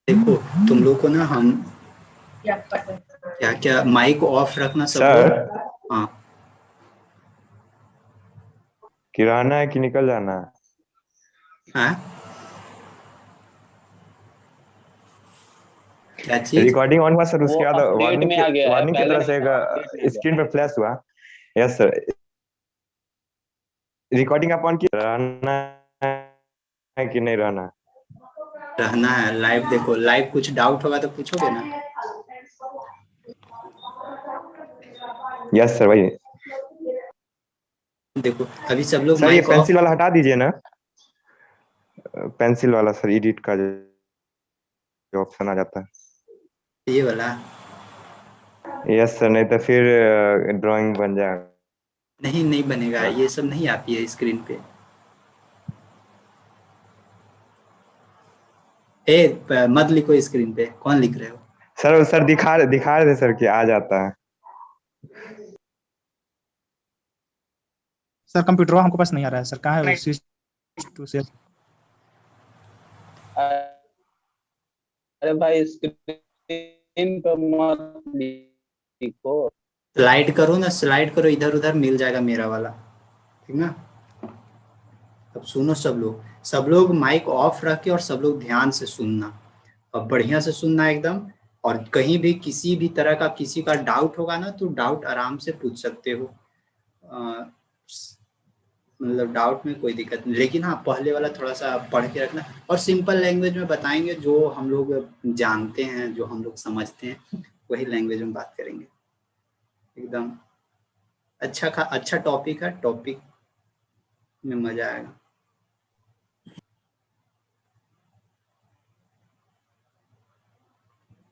देखो तुम लोग को ना हम क्या क्या माइक ऑफ रखना सब सर लोग। हाँ कि रहना है कि निकल जाना है? हाँ क्या चीज? रिकॉर्डिंग ऑन हुआ सर, वो उसके बाद अपडेट में आ गया है, वार्निंग की पहले तरह नहीं से था, अपडेट में आ एक गया स्क्रीन पे फ्लैश हुआ। यस सर, रिकॉर्डिंग आप ऑन की रहना है कि नहीं रहना? रहना है लाइव। देखो लाइव कुछ डाउट होगा तो पूछोगे ना। यस सर वही। देखो अभी सब लोग सर ये माइक पेंसिल ऑफ। वाला हटा दीजिए ना, पेंसिल वाला सर, एडिट का जो ऑप्शन आ जाता ये वाला है। यस सर, नहीं तो फिर ड्राइंग बन जाएगा। नहीं नहीं बनेगा, ये सब नहीं आती है स्क्रीन पे। मत लिखो स्क्रीन पे, कौन लिख रहे हो? सर दिखा रहे थे सर कि आ जाता है। सर कंप्यूटर हमको पास नहीं आ रहा है सर, कहाँ है टू से? अरे भाई स्क्रीन पर मत लिखो। स्लाइड करो ना, स्लाइड करो, इधर उधर मिल जाएगा मेरा वाला। ठीक ना? अब सुनो सब लोग माइक ऑफ रख के और सब लोग ध्यान से सुनना। अब बढ़िया से सुनना एकदम। और कहीं भी किसी भी तरह का किसी का डाउट होगा ना तो डाउट आराम से पूछ सकते हो। अ, मतलब डाउट में कोई दिक्कत नहीं, लेकिन हाँ पहले वाला थोड़ा सा पढ़ के रखना। और सिंपल लैंग्वेज में बताएंगे, जो हम लोग जानते हैं, जो हम लोग समझते हैं, वही लैंग्वेज में बात करेंगे। एकदम अच्छा टॉपिक है, टॉपिक में मजा आएगा।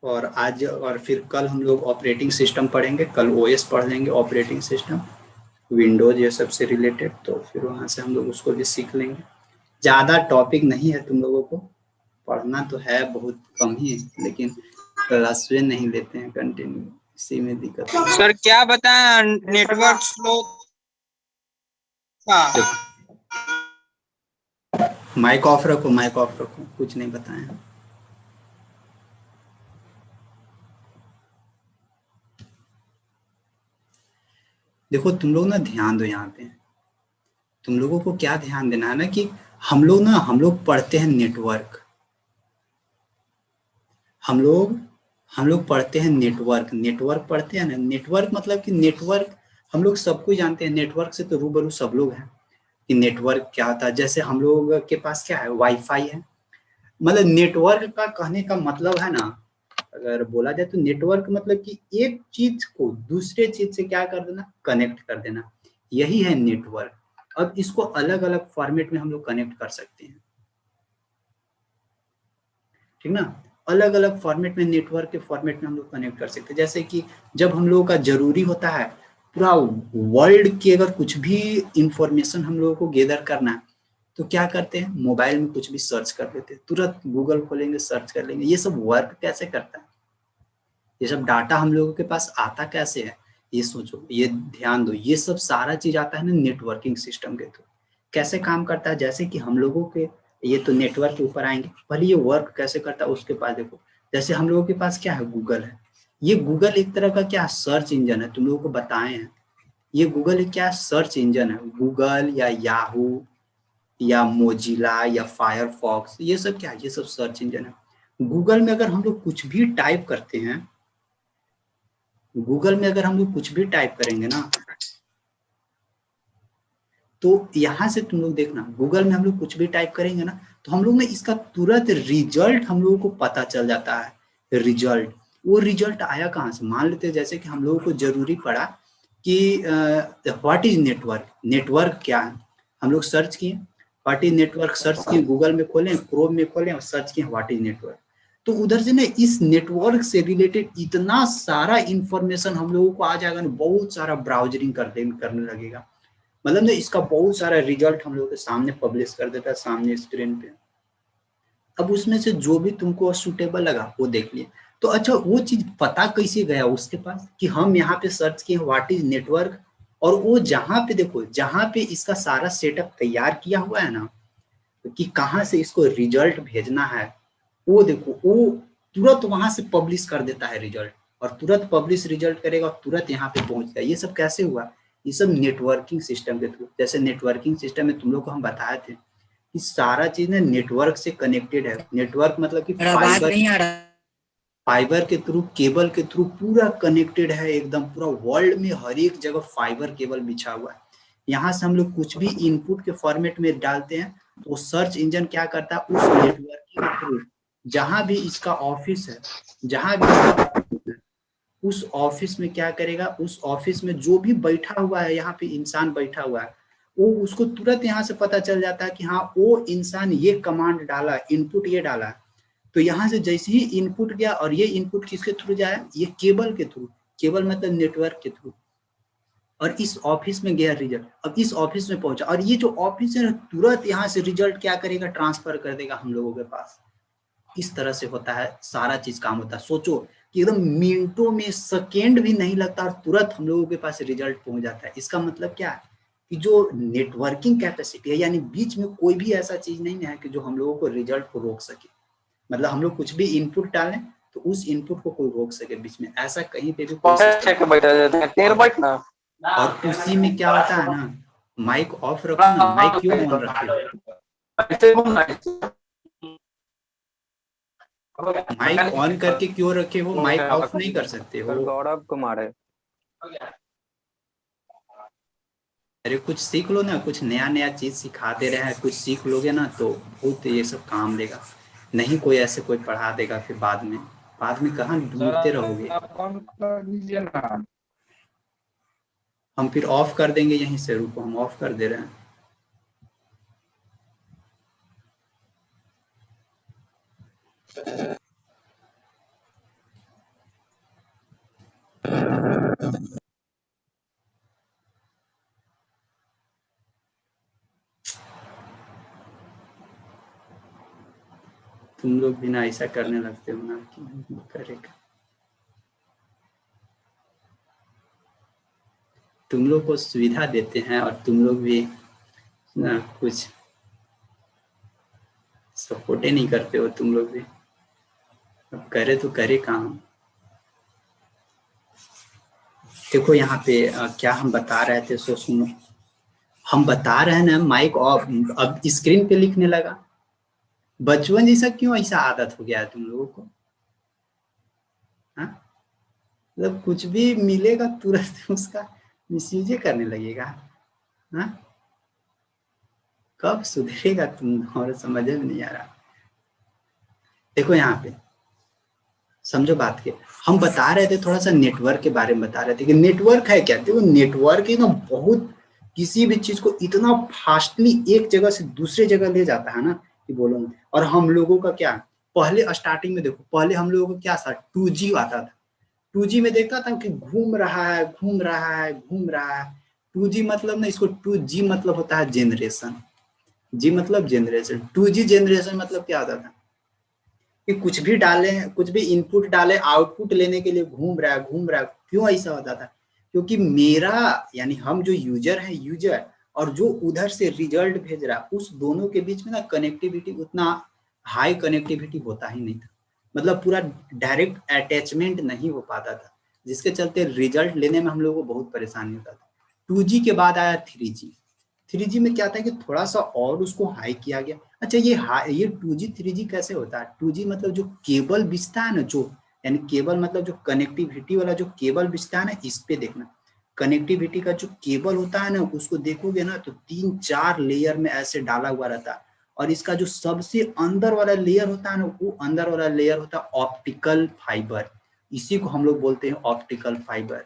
और आज और फिर कल हम लोग ऑपरेटिंग सिस्टम पढ़ेंगे। कल ओएस पढ़ लेंगे, ऑपरेटिंग सिस्टम, विंडोज ये सब से रिलेटेड। तो फिर वहाँ से हम लोग उसको भी सीख लेंगे। ज़्यादा टॉपिक नहीं है, तुम लोगों को पढ़ना तो है, बहुत कम ही है, लेकिन क्लास में नहीं लेते हैं कंटिन्यू, इसी में दिक्कत है। सर क्या बताएं, नेटवर्क स्लो था। माइक ऑफ रखो, माइक ऑफ रखो, कुछ नहीं बताएं। देखो तुम लोग ना ध्यान दो यहाँ पे। तुम लोगों को क्या ध्यान देना है ना कि हम लोग पढ़ते हैं नेटवर्क। हम लोग पढ़ते हैं नेटवर्क पढ़ते हैं ना। नेटवर्क मतलब कि नेटवर्क हम लोग सब कुछ जानते हैं। नेटवर्क से तो रूबरू सब लोग हैं कि नेटवर्क क्या होता है। जैसे हम लोग के पास क्या है, वाईफाई है। मतलब नेटवर्क का कहने का मतलब है ना, अगर बोला जाए तो नेटवर्क मतलब कि एक चीज को दूसरे चीज से क्या कर देना, कनेक्ट कर देना, यही है नेटवर्क। अब इसको अलग अलग फॉर्मेट में हम लोग कनेक्ट कर सकते हैं, ठीक ना। अलग अलग फॉर्मेट में, नेटवर्क के फॉर्मेट में हम लोग कनेक्ट कर सकते हैं। जैसे कि जब हम लोगों का जरूरी होता है पूरा वर्ल्ड की अगर कुछ भी इंफॉर्मेशन हम लोगों को गैदर करना है, तो क्या करते हैं, मोबाइल में कुछ भी सर्च कर लेते हैं, तुरंत गूगल खोलेंगे, सर्च कर लेंगे। ये सब वर्क कैसे करता है, ये सब डाटा हम लोगों के पास आता कैसे है, ये सोचो, ये ध्यान दो। ये सब सारा चीज आता है ना नेटवर्किंग सिस्टम के थ्रू। कैसे काम करता है, जैसे कि हम लोगों के, ये तो नेटवर्क के ऊपर आएंगे, पहले ये वर्क कैसे करता है उसके पास देखो। जैसे हम लोगों के पास क्या है, गूगल है। ये गूगल एक तरह का क्या सर्च इंजन है, तुम लोगों को बताए हैं। ये गूगल एक क्या सर्च इंजन है, गूगल या याहू या मोजिला या फायरफॉक्स, ये सब क्या है, ये सब सर्च इंजन है। गूगल में अगर हम लोग कुछ भी टाइप करते हैं, गूगल में अगर हम लोग कुछ भी टाइप करेंगे ना, तो यहां से तुम लोग देखना, गूगल में हम लोग कुछ भी टाइप करेंगे ना, तो हम लोग ने इसका तुरंत रिजल्ट हम लोगों को पता चल जाता है। रिजल्ट, वो रिजल्ट आया कहाँ से, मान लेते हैं जैसे कि हम लोगों को जरूरी पड़ा कि व्हाट इज नेटवर्क, नेटवर्क क्या है। हम लोग सर्च किए व्हाट इज नेटवर्क, सर्च किए, गूगल में खोलें, क्रोम में खोलें और सर्च किए व्हाट इज नेटवर्क। तो उधर से ना इस नेटवर्क से रिलेटेड इतना सारा इंफॉर्मेशन हम लोगों को आ जाएगा ना, बहुत सारा ब्राउजरिंग करने लगेगा। मतलब ना इसका बहुत सारा रिजल्ट हम लोग के सामने पब्लिश कर देता है, सामने स्क्रीन पे। अब उसमें से जो भी तुमको सुटेबल लगा वो देख लिए। तो अच्छा वो चीज पता कैसे गया उसके पास कि हम यहाँ पे सर्च किए व्हाट इज नेटवर्क, और वो जहाँ पे देखो, जहाँ पे इसका सारा सेटअप तैयार किया हुआ है ना कि कहाँ से इसको रिजल्ट भेजना है, वो देखो वो तुरंत वहां से पब्लिश कर देता है रिजल्ट, और तुरंत पब्लिश रिजल्ट करेगा और तुरंत यहाँ पे पहुंचता है। ये सब कैसे हुआ? ये सब नेटवर्किंग सिस्टम के थ्रू। जैसे नेटवर्किंग सिस्टम में तुम लोग को हम बताए थे कि सारा चीज ना नेटवर्क से कनेक्टेड है। नेटवर्क मतलब कि आवाज नहीं आ रहा। फाइबर के थ्रू, केबल के थ्रू पूरा कनेक्टेड है एकदम। पूरा वर्ल्ड में हर एक जगह फाइबर केबल बिछा हुआ है। यहाँ से हम लोग कुछ भी इनपुट के फॉर्मेट में डालते हैं तो सर्च इंजन क्या करता है, उस नेटवर्किंग के थ्रू जहां भी इसका ऑफिस है, जहां भी उस ऑफिस में क्या करेगा, उस ऑफिस में जो भी बैठा हुआ है, यहाँ पे इंसान बैठा हुआ है, वो उसको तुरंत यहाँ से पता चल जाता है कि हाँ वो इंसान ये कमांड डाला, इनपुट ये डाला। तो यहाँ से जैसे ही इनपुट गया, और ये इनपुट किसके थ्रू जाए, ये केबल के थ्रू, केबल मतलब नेटवर्क के थ्रू, और इस ऑफिस में गया रिजल्ट। अब इस ऑफिस में पहुंचा, और ये जो ऑफिस है तुरंत यहाँ से रिजल्ट क्या करेगा, ट्रांसफर कर देगा हम लोगों के पास। इस तरह से होता है सारा चीज काम होता है। सोचो कि एकदम मिनटों में, सेकेंड भी नहीं लगता और तुरंत हम लोगों के पास रिजल्ट पहुंच जाता है। इसका मतलब क्या है कि जो नेटवर्किंग कैपेसिटी है, यानी बीच में कोई भी ऐसा चीज नहीं है कि जो हम लोगों को रिजल्ट को रोक सके। मतलब हम लोग कुछ भी इनपुट डालें तो उस इनपुट को कोई रोक सके बीच में, ऐसा कहीं पे भी और उसी में क्या होता है ना, माइक ऑफ रखो ना, माइक क्यों ऑन रखे, माइक ऑन करके क्यों रखे हो, माइक ऑफ नहीं कर सकते हो। गौरव कुमार है। अरे कुछ सीख लो ना, कुछ नया नया चीज सिखाते रहे, कुछ सीख लोगे ना तो बहुत ये सब काम देगा। नहीं कोई ऐसे कोई पढ़ा देगा फिर बाद में कहाँ ढूंढते रहोगे। हम फिर ऑफ कर देंगे यहीं से, रुको हम ऑफ कर दे रहे हैं। तुम लोग भी ना ऐसा करने लगते हो ना कि करेगा। तुम लोग को सुविधा देते हैं और तुम लोग भी ना कुछ सपोर्ट ही नहीं करते हो तुम लोग भी। अब करे तो करे काम। देखो यहाँ पे क्या हम बता रहे थे, सो सुनो। हम बता रहे हैं ना माइक ऑफ, अब स्क्रीन पे लिखने लगा। बचपन जैसा क्यों ऐसा आदत हो गया है तुम लोगों को? मतलब कुछ भी मिलेगा तुरंत उसका मिसयूज करने लगेगा। हाँ कब सुधरेगा तुम, और समझ में नहीं आ रहा। देखो यहाँ पे समझो बात के, हम बता रहे थे थोड़ा सा नेटवर्क के बारे में बता रहे थे कि नेटवर्क है क्या। देखो नेटवर्क है ना, बहुत किसी भी चीज को इतना फास्टली एक जगह से दूसरे जगह ले जाता है ना कि बोलो। और हम लोगों का क्या, पहले स्टार्टिंग में देखो, पहले हम लोगों को क्या था, 2G आता था। 2G में देखता था कि घूम रहा है घूम रहा है घूम रहा है। 2G मतलब ना, इसको 2G मतलब होता है जेनरेशन। जी मतलब जेनरेशन। 2G जेनरेशन मतलब क्या होता था कि कुछ भी डाले, कुछ भी इनपुट डाले, आउटपुट लेने के लिए घूम रहा है घूम रहा है। क्यों ऐसा होता था? क्योंकि मेरा यानी हम जो यूजर है, यूजर और जो उधर से रिजल्ट भेज रहा है, उस दोनों के बीच में ना कनेक्टिविटी, उतना हाई कनेक्टिविटी होता ही नहीं था। मतलब पूरा डायरेक्ट अटैचमेंट नहीं हो पाता था, जिसके चलते रिजल्ट लेने में हम लोगों को बहुत परेशानी होता था। 2G के बाद आया 3G। 3G में क्या था कि थोड़ा सा और उसको हाई किया गया। अच्छा ये 2G 3G कैसे होता है? 2G मतलब जो केबल बिछता है ना, जो यानी केबल मतलब जो कनेक्टिविटी वाला जो केबल बिछता है ना, इस पे देखना, कनेक्टिविटी का जो केबल होता है ना, उसको देखोगे ना तो 3-4 लेयर में ऐसे डाला हुआ रहता है। और इसका जो सबसे अंदर वाला लेयर होता है ना, वो अंदर वाला लेयर होता है ऑप्टिकल फाइबर। इसी को हम लोग बोलते हैं ऑप्टिकल फाइबर।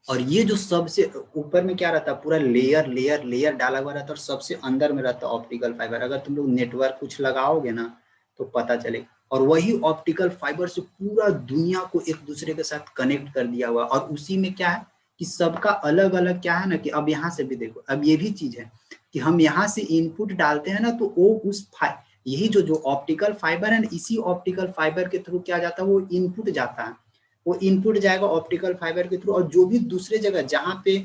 और ये जो सबसे ऊपर में क्या रहता है, पूरा लेयर लेयर लेयर डाला हुआ रहता है, और सबसे अंदर में रहता है ऑप्टिकल फाइबर। अगर तुम लोग नेटवर्क कुछ लगाओगे ना तो पता चलेगा। और वही ऑप्टिकल फाइबर से पूरा दुनिया को एक दूसरे के साथ कनेक्ट कर दिया हुआ। और उसी में क्या है कि सबका अलग अलग क्या है ना, कि अब यहाँ से भी देखो, अब ये भी चीज है कि हम यहाँ से इनपुट डालते हैं ना, तो वो उस यही जो ऑप्टिकल फाइबर है ना, इसी ऑप्टिकल फाइबर के थ्रू क्या जाता है, वो इनपुट जाता है। वो इनपुट जाएगा ऑप्टिकल फाइबर के थ्रू, और जो भी दूसरे जगह जहाँ पे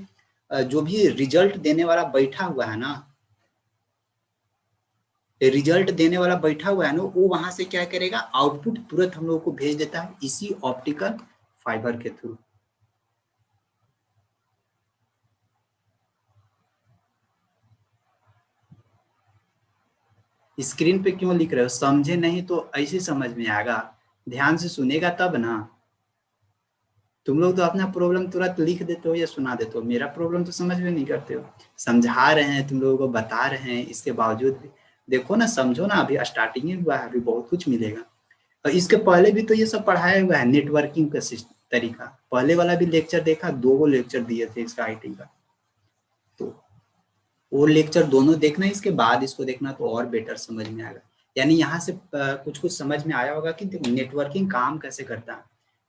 जो भी रिजल्ट देने वाला बैठा हुआ है ना, रिजल्ट देने वाला बैठा हुआ है ना, वो वहां से क्या करेगा, आउटपुट तुरंत हम लोगों को भेज देता है इसी ऑप्टिकल फाइबर के थ्रू। स्क्रीन पे क्यों लिख रहे हो, समझे नहीं तो ऐसे समझ में आएगा, ध्यान से सुनेगा तब ना। तुम लोग तो अपना प्रॉब्लम तुरंत लिख देते हो या सुना देते हो, मेरा प्रॉब्लम तो समझ में नहीं करते हो। समझा रहे हैं, तुम लोगों को बता रहे हैं, इसके बावजूद भी देखो ना, समझो ना, अभी स्टार्टिंग ही हुआ है, अभी बहुत कुछ मिलेगा। और इसके पहले भी तो ये सब पढ़ाया हुआ है, नेटवर्किंग का तरीका। पहले वाला भी लेक्चर देखा, 2 लेक्चर दिए थे इसका आईटी का, तो वो लेक्चर दोनों देखना, इसके बाद इसको देखना तो और बेटर समझ में आएगा। यानी यहाँ से कुछ कुछ समझ में आया होगा कि नेटवर्किंग काम कैसे करता है।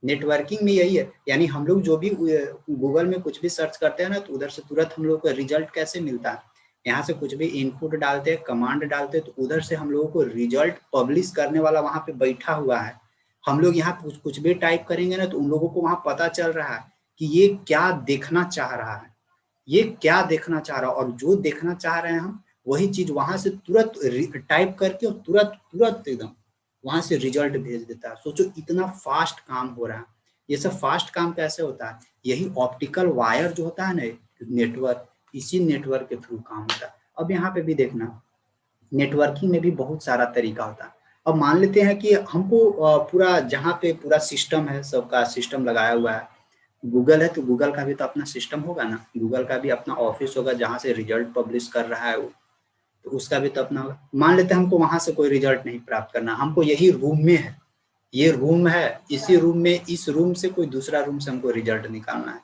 नेटवर्किंग में यही है, यानी हम लोग जो भी गूगल में कुछ भी सर्च करते हैं ना, तो उधर से तुरंत हम लोग को रिजल्ट कैसे मिलता है। यहाँ से कुछ भी इनपुट डालते हैं, कमांड डालते हैं, तो उधर से हम लोगों को रिजल्ट पब्लिश करने वाला वहाँ पे बैठा हुआ है। हम लोग यहाँ कुछ भी टाइप करेंगे ना, तो उन लोगों को वहाँ पता चल रहा है कि ये क्या देखना चाह रहा है, ये क्या देखना चाह रहा है, और जो देखना चाह रहे हैं हम वही चीज वहां से तुरंत टाइप करके और तुरंत एकदम वहां से रिजल्ट भेज देता है। सोचो इतना फास्ट काम हो रहा है। ये सब फास्ट काम कैसे होता है, यही ऑप्टिकल वायर जो होता है ना, नेटवर्क, इसी नेटवर्क के थ्रू काम होता है। अब यहाँ पे भी देखना, नेटवर्किंग में भी बहुत सारा तरीका होता है। अब मान लेते हैं कि हमको पूरा जहाँ पे पूरा सिस्टम है, सबका सिस्टम लगाया हुआ है, गूगल है तो गूगल का भी तो अपना सिस्टम होगा ना, गूगल का भी अपना ऑफिस होगा जहाँ से रिजल्ट पब्लिश कर रहा है वो, तो उसका भी तो अपना होगा। मान लेते हैं हमको वहां से कोई रिजल्ट नहीं प्राप्त करना, हमको यही रूम में है, ये रूम है, इसी रूम में, इस रूम से कोई दूसरा रूम से हमको रिजल्ट निकालना है,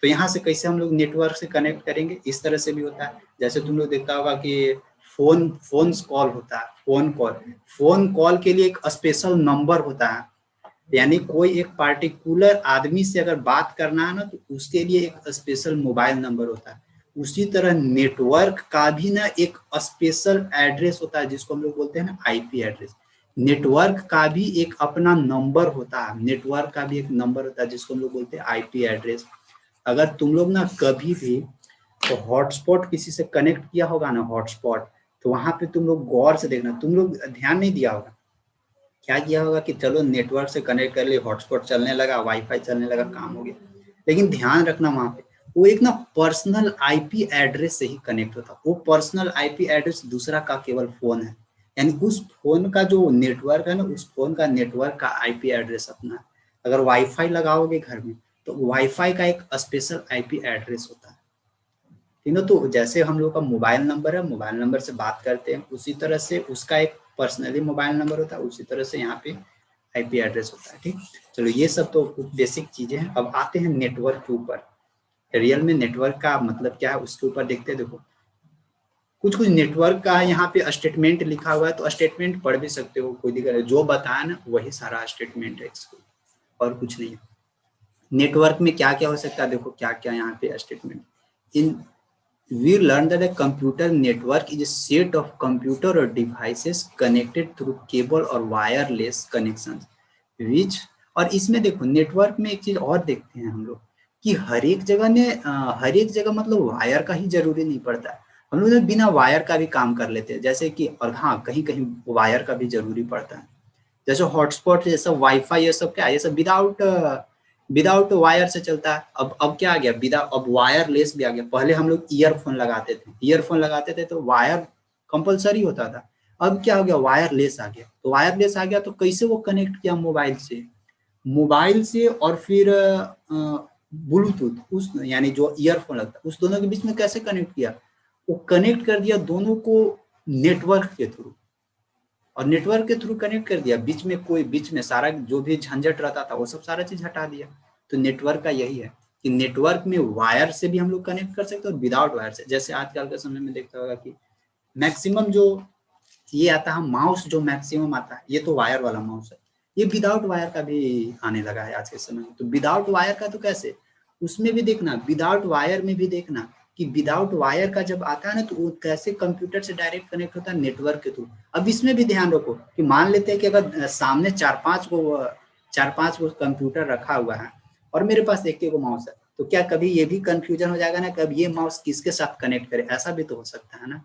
तो यहाँ से कैसे हम लोग नेटवर्क से कनेक्ट करेंगे। इस तरह से भी होता है। जैसे तुम लोग देखता होगा कि फोन कॉल होता है, फोन कॉल के लिए एक स्पेशल नंबर होता है, यानी कोई एक पार्टिकुलर आदमी से अगर बात करना है ना, तो उसके लिए एक स्पेशल मोबाइल नंबर होता है। उसी तरह नेटवर्क का भी ना एक स्पेशल एड्रेस होता है, जिसको हम लोग बोलते हैं ना आईपी एड्रेस। नेटवर्क का भी एक अपना नंबर होता है, नेटवर्क का भी एक नंबर होता है जिसको हम लोग बोलते हैं आईपी एड्रेस। अगर तुम लोग ना कभी भी तो हॉटस्पॉट किसी से कनेक्ट किया होगा ना, हॉटस्पॉट, तो वहां पे तुम लोग गौर से देखना, तुम लोग ध्यान नहीं दिया होगा, क्या किया होगा कि चलो नेटवर्क से कनेक्ट कर लिए, हॉटस्पॉट चलने लगा, वाईफाई चलने लगा, काम हो गया। लेकिन ध्यान रखना वहां पे वो एक ना पर्सनल आईपी एड्रेस से ही कनेक्ट होता है। वो पर्सनल आईपी एड्रेस दूसरा का केवल फोन है, यानी उस फोन का जो नेटवर्क है ना, उस फोन का नेटवर्क का आईपी एड्रेस अपना है। अगर वाईफाई लगाओगे घर में तो वाईफाई का एक स्पेशल आईपी एड्रेस होता है, ठीक है। तो जैसे हम लोग का मोबाइल नंबर है, मोबाइल नंबर से बात करते हैं, उसी तरह से उसका एक पर्सनली मोबाइल नंबर होता है, उसी तरह से यहाँ पे आईपी एड्रेस होता है, ठीक। चलो ये सब तो कुछ बेसिक चीजें हैं। अब आते हैं नेटवर्क के ऊपर, रियल में नेटवर्क का मतलब क्या है उसके ऊपर देखते हैं। देखो कुछ नेटवर्क का यहाँ पे स्टेटमेंट लिखा हुआ है, तो स्टेटमेंट पढ़ भी सकते हो, कोई दिक्कत नहीं, जो बताया ना वही सारा स्टेटमेंट है इसको, और कुछ नहीं है। नेटवर्क में क्या क्या हो सकता है, देखो क्या क्या यहाँ पे statement. In we learned that a computer network is a set of computer or devices connected through cable or wireless connections which, और इसमें देखो नेटवर्क में एक चीज और देखते हैं हम लोग कि हर एक जगह मतलब वायर का ही जरूरी नहीं पड़ता है, हम लोग बिना वायर का भी काम कर लेते हैं। जैसे कि और हाँ, कहीं कहीं वायर का भी जरूरी पड़ता है, जैसे हॉटस्पॉट, ये सब वाईफाई, ये सब क्या है, ये सब विदाउट वायर से चलता है। अब क्या आ गया, अब वायरलेस भी आ गया। पहले हम लोग ईयरफोन लगाते थे तो वायर कंपलसरी होता था। अब क्या हो गया, वायरलेस आ गया। तो वायरलेस आ गया तो कैसे वो कनेक्ट किया मोबाइल से और फिर ब्लूटूथ, उस यानी जो ईयरफोन लगता है उस दोनों के बीच में कैसे कनेक्ट किया, वो कनेक्ट कर दिया दोनों को नेटवर्क के थ्रू, और नेटवर्क के थ्रू कनेक्ट कर दिया। बीच में सारा जो भी झंझट रहता था वो सब सारा चीज हटा दिया। तो नेटवर्क का यही है कि नेटवर्क में वायर से भी हम लोग कनेक्ट कर सकते हैं और विदाउट वायर से। जैसे आजकल के समय में देखता होगा कि मैक्सिमम जो ये आता है माउस, जो मैक्सिमम आता है, ये तो वायर वाला माउस है, ये विदाउट वायर का भी आने लगा है आज के समय में। तो विदाउट वायर का तो कैसे, उसमें भी देखना, विदाउट वायर में भी देखना कि विदाउट वायर का जब आता है ना, तो वो कैसे कंप्यूटर से डायरेक्ट कनेक्ट होता है, नेटवर्क के थ्रू। अब इसमें भी ध्यान रखो कि मान लेते हैं कि अगर सामने 4-5 गो कंप्यूटर रखा हुआ है और मेरे पास एक माउस है, तो क्या कभी ये भी कंफ्यूजन हो जाएगा ना कि अब ये माउस किसके साथ कनेक्ट करे, ऐसा भी तो हो सकता है ना।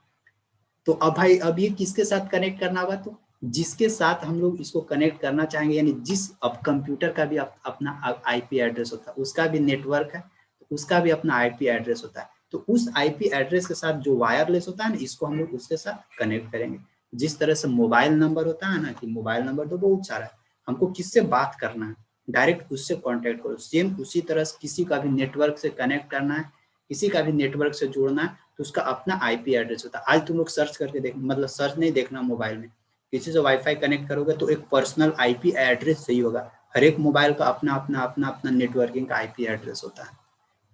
तो अब भाई अब ये किसके साथ कनेक्ट करना होगा, तो जिसके साथ हम लोग इसको कनेक्ट करना चाहेंगे, यानी जिस अब कंप्यूटर का भी अपना आईपी एड्रेस होता है, उसका भी नेटवर्क है तो उसका भी अपना आईपी एड्रेस होता है, तो उस आईपी एड्रेस के साथ जो वायरलेस होता है ना, इसको हम लोग उसके साथ कनेक्ट करेंगे। जिस तरह से मोबाइल नंबर होता है ना, कि मोबाइल नंबर तो बहुत सारा है, हमको किससे बात करना है डायरेक्ट उससे कांटेक्ट करो, सेम उसी तरह से किसी का भी नेटवर्क से कनेक्ट करना है, किसी का भी नेटवर्क से जोड़ना है, तो उसका अपना आईपी एड्रेस होता है। आज तुम लोग सर्च करके देख, मतलब सर्च नहीं देखना मोबाइल में, किसी से वाईफाई कनेक्ट करोगे तो एक पर्सनल आईपी एड्रेस सही होगा। हर एक मोबाइल का अपना अपना अपना अपना नेटवर्किंग का आईपी एड्रेस होता है,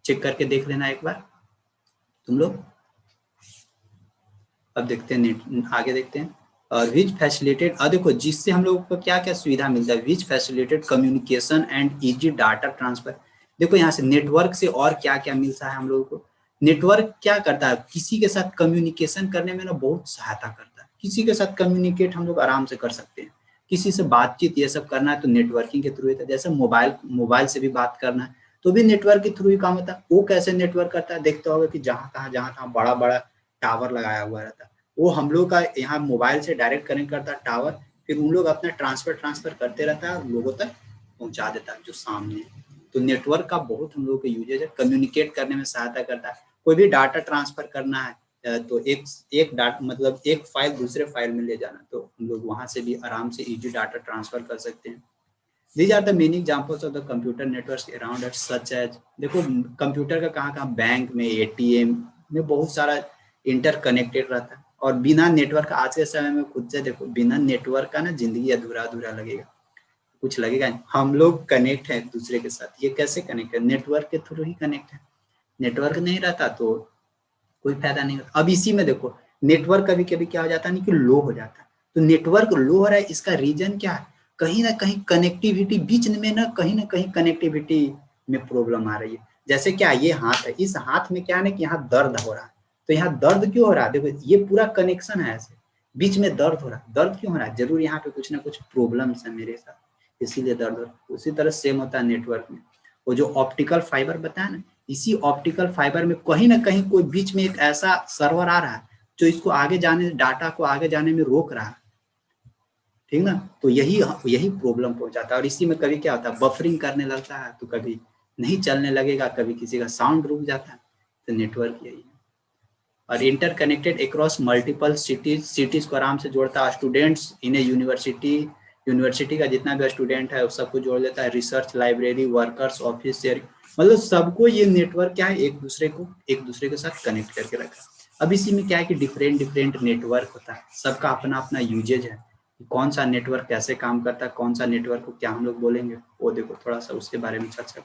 चेक करके देख लेना एक बार तुम लोग। अब देखते हैं आगे देखते हैं। और विच फैसिलिटेट, देखो जिससे हम लोगों को क्या क्या सुविधा मिलता है, which facilitate communication and easy data transfer. देखो यहाँ से नेटवर्क से और क्या क्या मिलता है हम लोगों को। नेटवर्क क्या करता है, किसी के साथ कम्युनिकेशन करने में ना बहुत सहायता करता है, किसी के साथ कम्युनिकेट हम लोग आराम से कर सकते हैं, किसी से बातचीत ये सब करना है तो नेटवर्किंग के थ्रू होता है। जैसे मोबाइल से भी बात करना है तो भी नेटवर्क के थ्रू ही काम होता है। वो कैसे नेटवर्क करता है, देखते होगा कि जहाँ तहाँ बड़ा बड़ा टावर लगाया हुआ रहता है, वो हम लोग का यहाँ मोबाइल से डायरेक्ट कनेक्ट करता है टावर, फिर उन लोग अपना ट्रांसफर करते रहता है, लोगों तक पहुंचा देता है जो सामने है। तो नेटवर्क का बहुत हम लोग का यूजेज है, कम्युनिकेट करने में सहायता करता है। कोई भी डाटा ट्रांसफर करना है तो एक डाटा मतलब एक फाइल दूसरे फाइल में ले जाना, तो हम लोग वहां से भी आराम से इजी डाटा ट्रांसफर कर सकते हैं। These are the many examples of the computer networks around us such as, देखो कंप्यूटर का कहाँ बैंक में, एटीएम में बहुत सारा इंटरकनेक्टेड रहता है, और बिना नेटवर्क आज के समय में खुद से देखो, बिना नेटवर्क का ना जिंदगी अधूरा अधूरा लगेगा, कुछ लगेगा नहीं। हम लोग कनेक्ट है एक दूसरे के साथ, ये कैसे कनेक्ट है, नेटवर्क के थ्रू ही कनेक्ट है। नेटवर्क नहीं रहता तो कोई फायदा नहीं होता। अब इसी में देखो नेटवर्क कभी कभी क्या हो जाता है नहीं कि लो हो जाता है, तो नेटवर्क लो हो रहा है, इसका रीजन क्या है, कहीं ना कहीं कनेक्टिविटी बीच में ना कहीं कनेक्टिविटी में प्रॉब्लम आ रही है। जैसे क्या ये हाथ है, इस हाथ में क्या है कि यहाँ दर्द हो रहा है, तो यहाँ दर्द क्यों हो रहा है, देखो ये पूरा कनेक्शन है, ऐसे बीच में दर्द हो रहा है, दर्द क्यों हो रहा है, जरूर यहाँ पे कुछ ना कुछ प्रॉब्लम्स है मेरे साथ, इसीलिए दर्द हो रहा है। उसी तरह सेम होता है नेटवर्क में, वो जो ऑप्टिकल फाइबर बताया ना, इसी ऑप्टिकल फाइबर में कहीं ना कहीं कोई बीच में एक ऐसा सर्वर आ रहा है जो इसको आगे जाने, डाटा को आगे जाने में रोक रहा है, ठीक ना। तो यही प्रॉब्लम पहुंचाता है। और इसी में कभी क्या होता है, बफरिंग करने लगता है, तो कभी नहीं चलने लगेगा, कभी किसी का साउंड रुक जाता है, तो नेटवर्क यही है। और इंटरकनेक्टेड अक्रॉस मल्टीपल सिटीज को आराम से जोड़ता है। स्टूडेंट्स इन ए यूनिवर्सिटी का जितना भी स्टूडेंट है उस सबको जोड़ लेता है। Research library workers office sharing, मतलब सबको ये नेटवर्क क्या है, एक दूसरे के साथ कनेक्ट करके रखा। अब इसी में क्या है कि डिफरेंट नेटवर्क होता है, सबका अपना अपना यूजेज है, कौन सा नेटवर्क कैसे काम करता है, कौन सा नेटवर्क को क्या हम लोग बोलेंगे, वो देखो थोड़ा सा उसके बारे में चर्चा।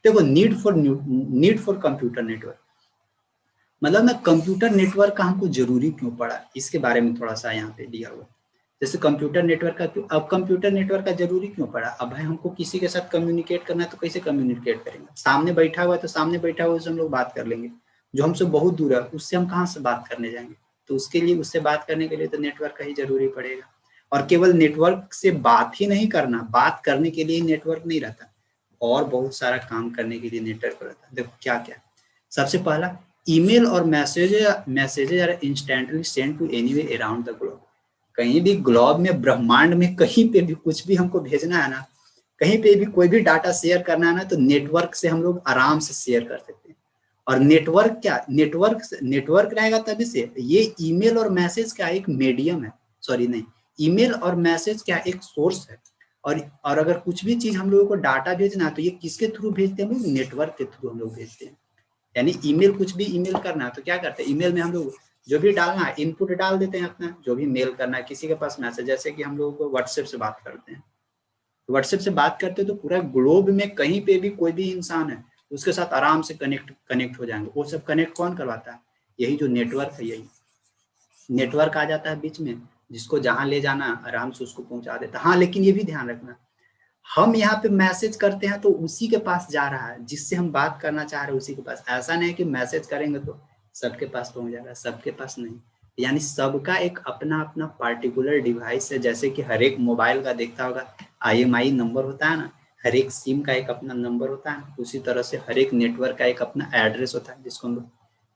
देखो नीड फॉर कंप्यूटर नेटवर्क, मतलब ना कंप्यूटर नेटवर्क का हमको जरूरी क्यों पड़ा, इसके बारे में थोड़ा सा यहाँ पे दिया हुआ। जैसे कंप्यूटर नेटवर्क का क्यों, अब कंप्यूटर नेटवर्क का जरूरी क्यों पड़ा, अब भाई हमको किसी के साथ कम्युनिकेट करना है तो कैसे कम्युनिकेट करेंगे, सामने बैठा हुआ है तो सामने बैठा हुआ से हम लोग बात कर लेंगे, जो हमसे बहुत दूर है उससे हम कहाँ से बात करने जाएंगे, तो उसके लिए उससे बात करने के लिए तो नेटवर्क का ही जरूरी पड़ेगा। और केवल नेटवर्क से बात ही नहीं करना, बात करने के लिए नेटवर्क नहीं रहता, और बहुत सारा काम करने के लिए नेटवर्क रहता है। देखो क्या क्या, सबसे पहला ईमेल और messages are instantly send to anyway around the globe. कहीं भी ग्लोब में, ब्रह्मांड में कहीं पे भी कुछ भी हमको भेजना है ना, कहीं पे भी कोई भी डाटा शेयर करना है ना, तो नेटवर्क से हम लोग आराम से शेयर कर सकते हैं। और नेटवर्क क्या, नेटवर्क रहेगा तभी से। ये ईमेल और मैसेज क्या एक मीडियम है, सॉरी नहीं, ईमेल और मैसेज क्या एक सोर्स है। और अगर कुछ भी चीज हम लोगों को डाटा भेजना है तो ये किसके थ्रू भेजते हैं हम लोग, नेटवर्क के थ्रू हम लोग भेजते हैं। यानी ईमेल, कुछ भी ईमेल करना है तो क्या करते हैं, ईमेल में हम लोग जो भी डालना है इनपुट डाल देते हैं अपना, जो भी मेल करना है किसी के पास मैसेज, जैसे कि हम लोगों को व्हाट्सएप से बात करते हैं, व्हाट्सएप से बात करते हैं तो पूरा ग्लोब में कहीं पे भी कोई भी इंसान है उसके साथ आराम से कनेक्ट हो जाएंगे। वो सब कनेक्ट कौन करवाता है, यही जो नेटवर्क है, यही नेटवर्क आ जाता है बीच में, जिसको जहां ले जाना आराम से उसको पहुंचा देता है। हाँ लेकिन ये भी ध्यान रखना, हम यहाँ पे मैसेज करते हैं तो उसी के पास जा रहा है जिससे हम बात करना चाह रहे हैं, उसी के पास। ऐसा नहीं कि मैसेज करेंगे तो सबके पास पहुंच जाएगा, सबके पास नहीं। यानी सबका एक अपना अपना पार्टिकुलर डिवाइस है, जैसे कि हर एक मोबाइल का देखता होगा IMI नंबर होता है ना, हर एक सिम का एक अपना नंबर होता है, उसी तरह से हर एक नेटवर्क का एक अपना एड्रेस होता है जिसको हम लोग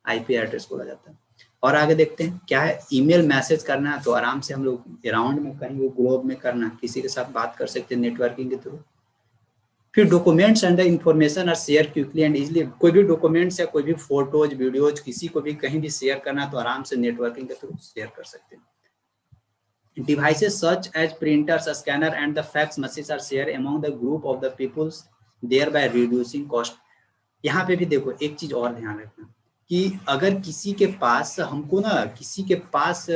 आईपी एड्रेस बोला जाता है। और आगे देखते हैं क्या है, ईमेल मैसेज करना है तो आराम से हम लोग अराउंड में कहीं वो ग्लोब में करना, किसी के साथ बात कर सकते हैं नेटवर्किंग के थ्रू। फिर documents and the information are share quickly and easily, कोई भी डॉक्यूमेंट्स या कोई भी फोटोज वीडियोज किसी को भी कहीं भी शेयर करना तो आराम से नेटवर्किंग के थ्रू शेयर कर सकते हैं। Devices such as printers, a scanner, and the fax machines are shared among the group of the peoples, thereby reducing cost. यहाँ पे भी देखो एक चीज और ध्यान रखना कि अगर किसी के पास हमको ना किसी के पास